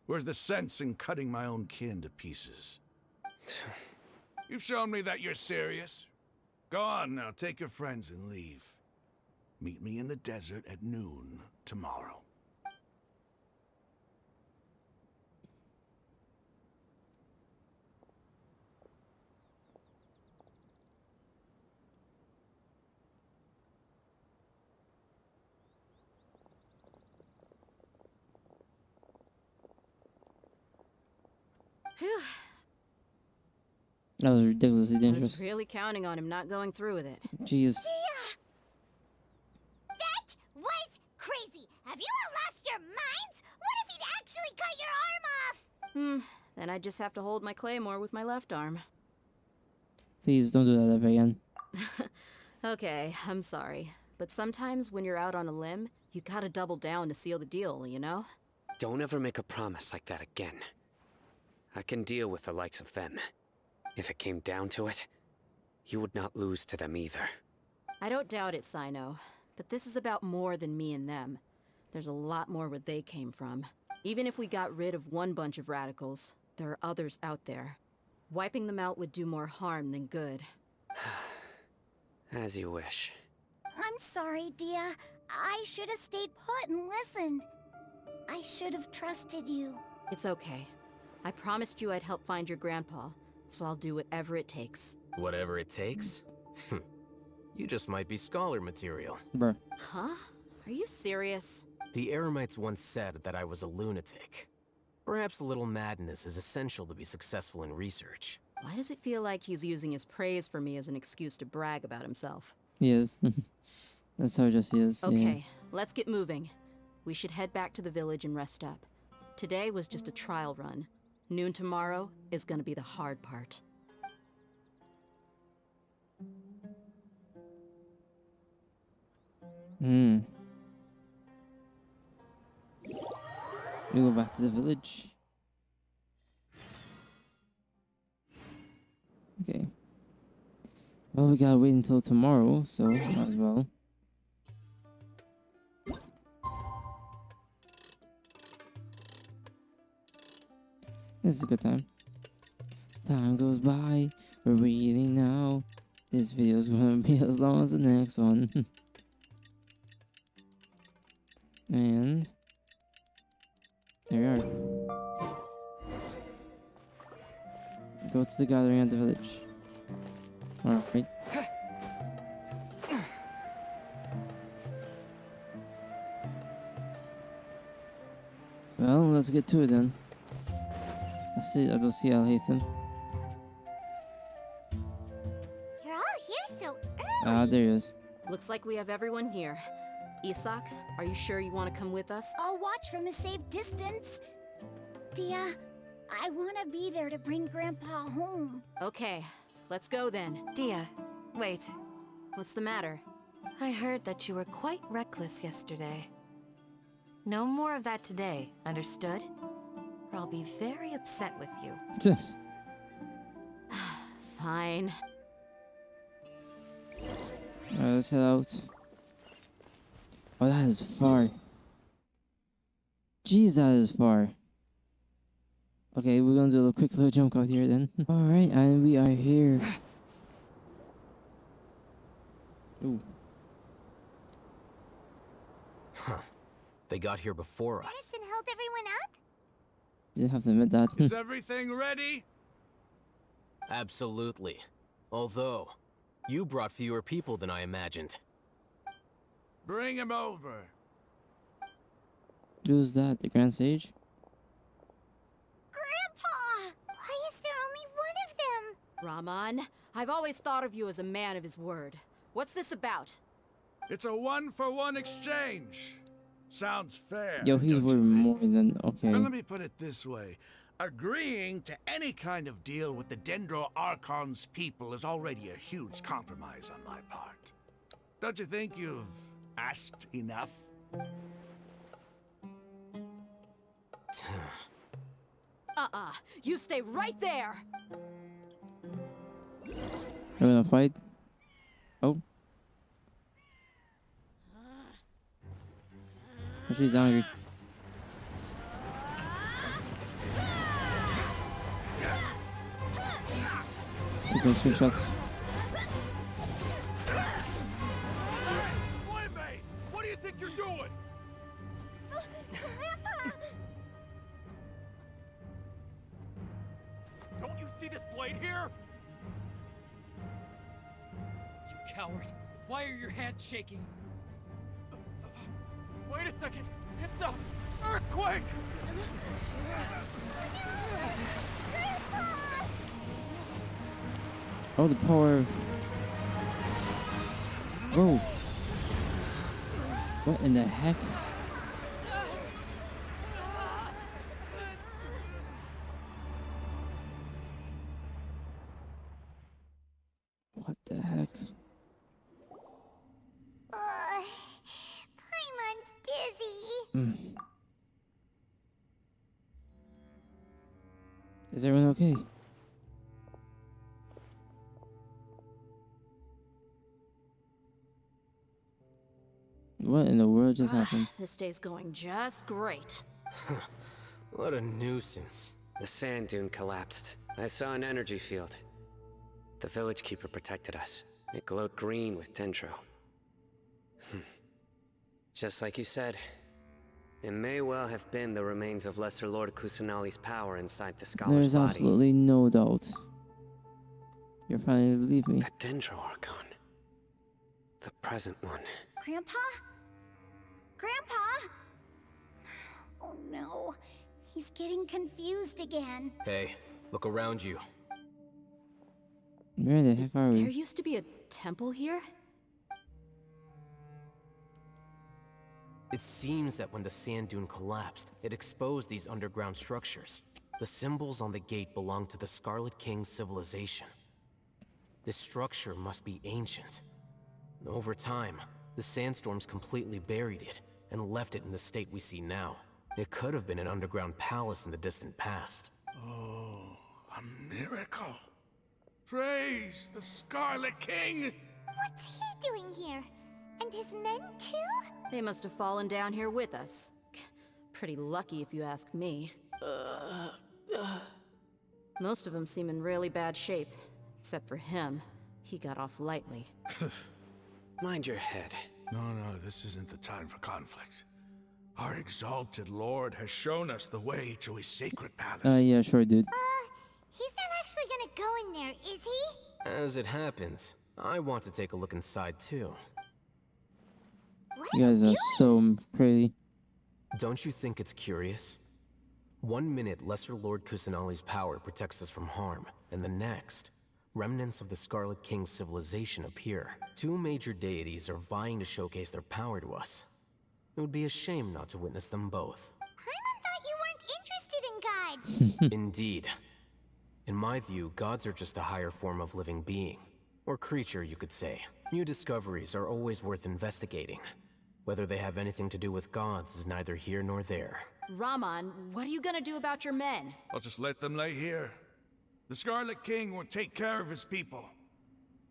Where's the sense in cutting my own kin to pieces? You've shown me that you're serious. Go on now, take your friends and leave. Meet me in the desert at noon tomorrow. Phew. That was ridiculously I dangerous. was really counting on him not going through with it. Jeez. That was crazy! Have you all lost your minds? What if he'd actually cut your arm off? Then I just have to hold my claymore with my left arm. Please don't do that ever again. Okay, I'm sorry. But sometimes when you're out on a limb, you gotta double down to seal the deal, you know? Don't ever make a promise like that again. I can deal with the likes of them. If it came down to it, you would not lose to them either. I don't doubt it, Sino. But this is about more than me and them. There's a lot more where they came from. Even if we got rid of one bunch of radicals, there are others out there. Wiping them out would do more harm than good. As you wish. I'm sorry, Dia. I should have stayed put and listened. I should have trusted you. It's okay. I promised you I'd help find your grandpa, so I'll do whatever it takes. Whatever it takes? You just might be scholar material. Bruh. Huh? Are you serious? The Eremites once said that I was a lunatic. Perhaps a little madness is essential to be successful in research. Why does it feel like he's using his praise for me as an excuse to brag about himself? He is. That's how just he is. Okay, let's get moving. We should head back to the village and rest up. Today was just a trial run. Noon tomorrow is gonna be the hard part. We go back to the village. Okay. Well, we gotta wait until tomorrow, so might as well. This is a good time. Time goes by, we're waiting now. This video's gonna be as long as the next one. And there we are. Go to the gathering at the village. Alright. Well, let's get to it then. I don't see Al Haytham. You're all here so early. Ah, there he is. Looks like we have everyone here. Isak, are you sure you want to come with us? I'll watch from a safe distance. Dia, I want to be there to bring Grandpa home. Okay, let's go then. Dia, wait. What's the matter? I heard that you were quite reckless yesterday. No more of that today, understood? Or I'll be very upset with you. Fine. Alright, let's head out. Oh, that is far. Jeez, that is far. Okay, we're gonna do a quick little jump out here then. Alright, and we are here. Ooh. Huh. They got here before us. Medicine held everyone up? You didn't have to admit that. Is everything ready? Absolutely. Although, you brought fewer people than I imagined. Bring him over. Who's that? The Grand Sage? Grandpa! Why is there only one of them? Rahman, I've always thought of you as a man of his word. What's this about? It's a one-for-one exchange. Sounds fair. Yo, he's don't worth you think? more than okay. And let me put it this way. Agreeing to any kind of deal with the Dendro Archon's people is already a huge compromise on my part. Don't you think you've asked enough? You stay right there! We're gonna fight. Oh. Oh, she's angry. Taking screenshots. What do you think you're doing? Grandpa! Don't you see this blade here? You coward. Why are your hands shaking? Wait a second. It's a earthquake! Oh, the power. Whoa. What in the heck? What the heck? Paimon's dizzy. Is everyone okay? What in the world just happened? This day's going just great. What a nuisance. The sand dune collapsed. I saw an energy field. The village keeper protected us. It glowed green with dendro. Just like you said, it may well have been the remains of Lesser Lord Kusanali's power inside the scholar's There's body. absolutely no doubt. You're finally to believe me. The Dendro Archon. The present one. Grandpa? Grandpa? Oh no. He's getting confused again. Hey, look around you. Where the heck are There we? used to be a temple here? It seems that when the sand dune collapsed, it exposed these underground structures. The symbols on the gate belong to the Scarlet King's civilization. This structure must be ancient. Over time, the sandstorms completely buried it and left it in the state we see now. It could have been an underground palace in the distant past. Oh, a miracle. Praise the Scarlet King! What's he doing here? And his men too? They must have fallen down here with us. Pretty lucky if you ask me. Most of them seem in really bad shape. Except for him. He got off lightly. Mind your head. No, this isn't the time for conflict. Our exalted lord has shown us the way to his sacred palace. Yeah, sure, dude. He's not actually gonna go in there, is he? As it happens, I want to take a look inside too. What You guys are so pretty. Don't you think it's curious? 1 minute, Lesser Lord Kusanali's power protects us from harm, and the next, remnants of the Scarlet King's civilization appear. Two major deities are vying to showcase their power to us. It would be a shame not to witness them both. Paimon thought you weren't interested in God. Indeed. In my view, gods are just a higher form of living being. Or creature, you could say. New discoveries are always worth investigating. Whether they have anything to do with gods is neither here nor there. Rahman, what are you gonna do about your men? I'll just let them lay here. The Scarlet King will take care of his people.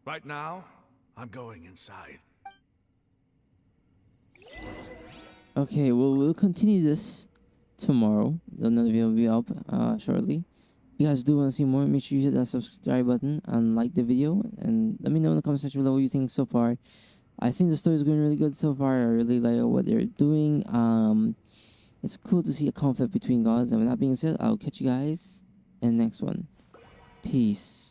Right now, I'm going inside. Okay, well, we'll continue this tomorrow. Another video will be up shortly. If you guys do want to see more, make sure you hit that subscribe button and like the video. And let me know in the comment section below what you think so far. I think the story is going really good so far. I really like what they're doing. It's cool to see a conflict between gods. And with that being said, I'll catch you guys in the next one. Peace.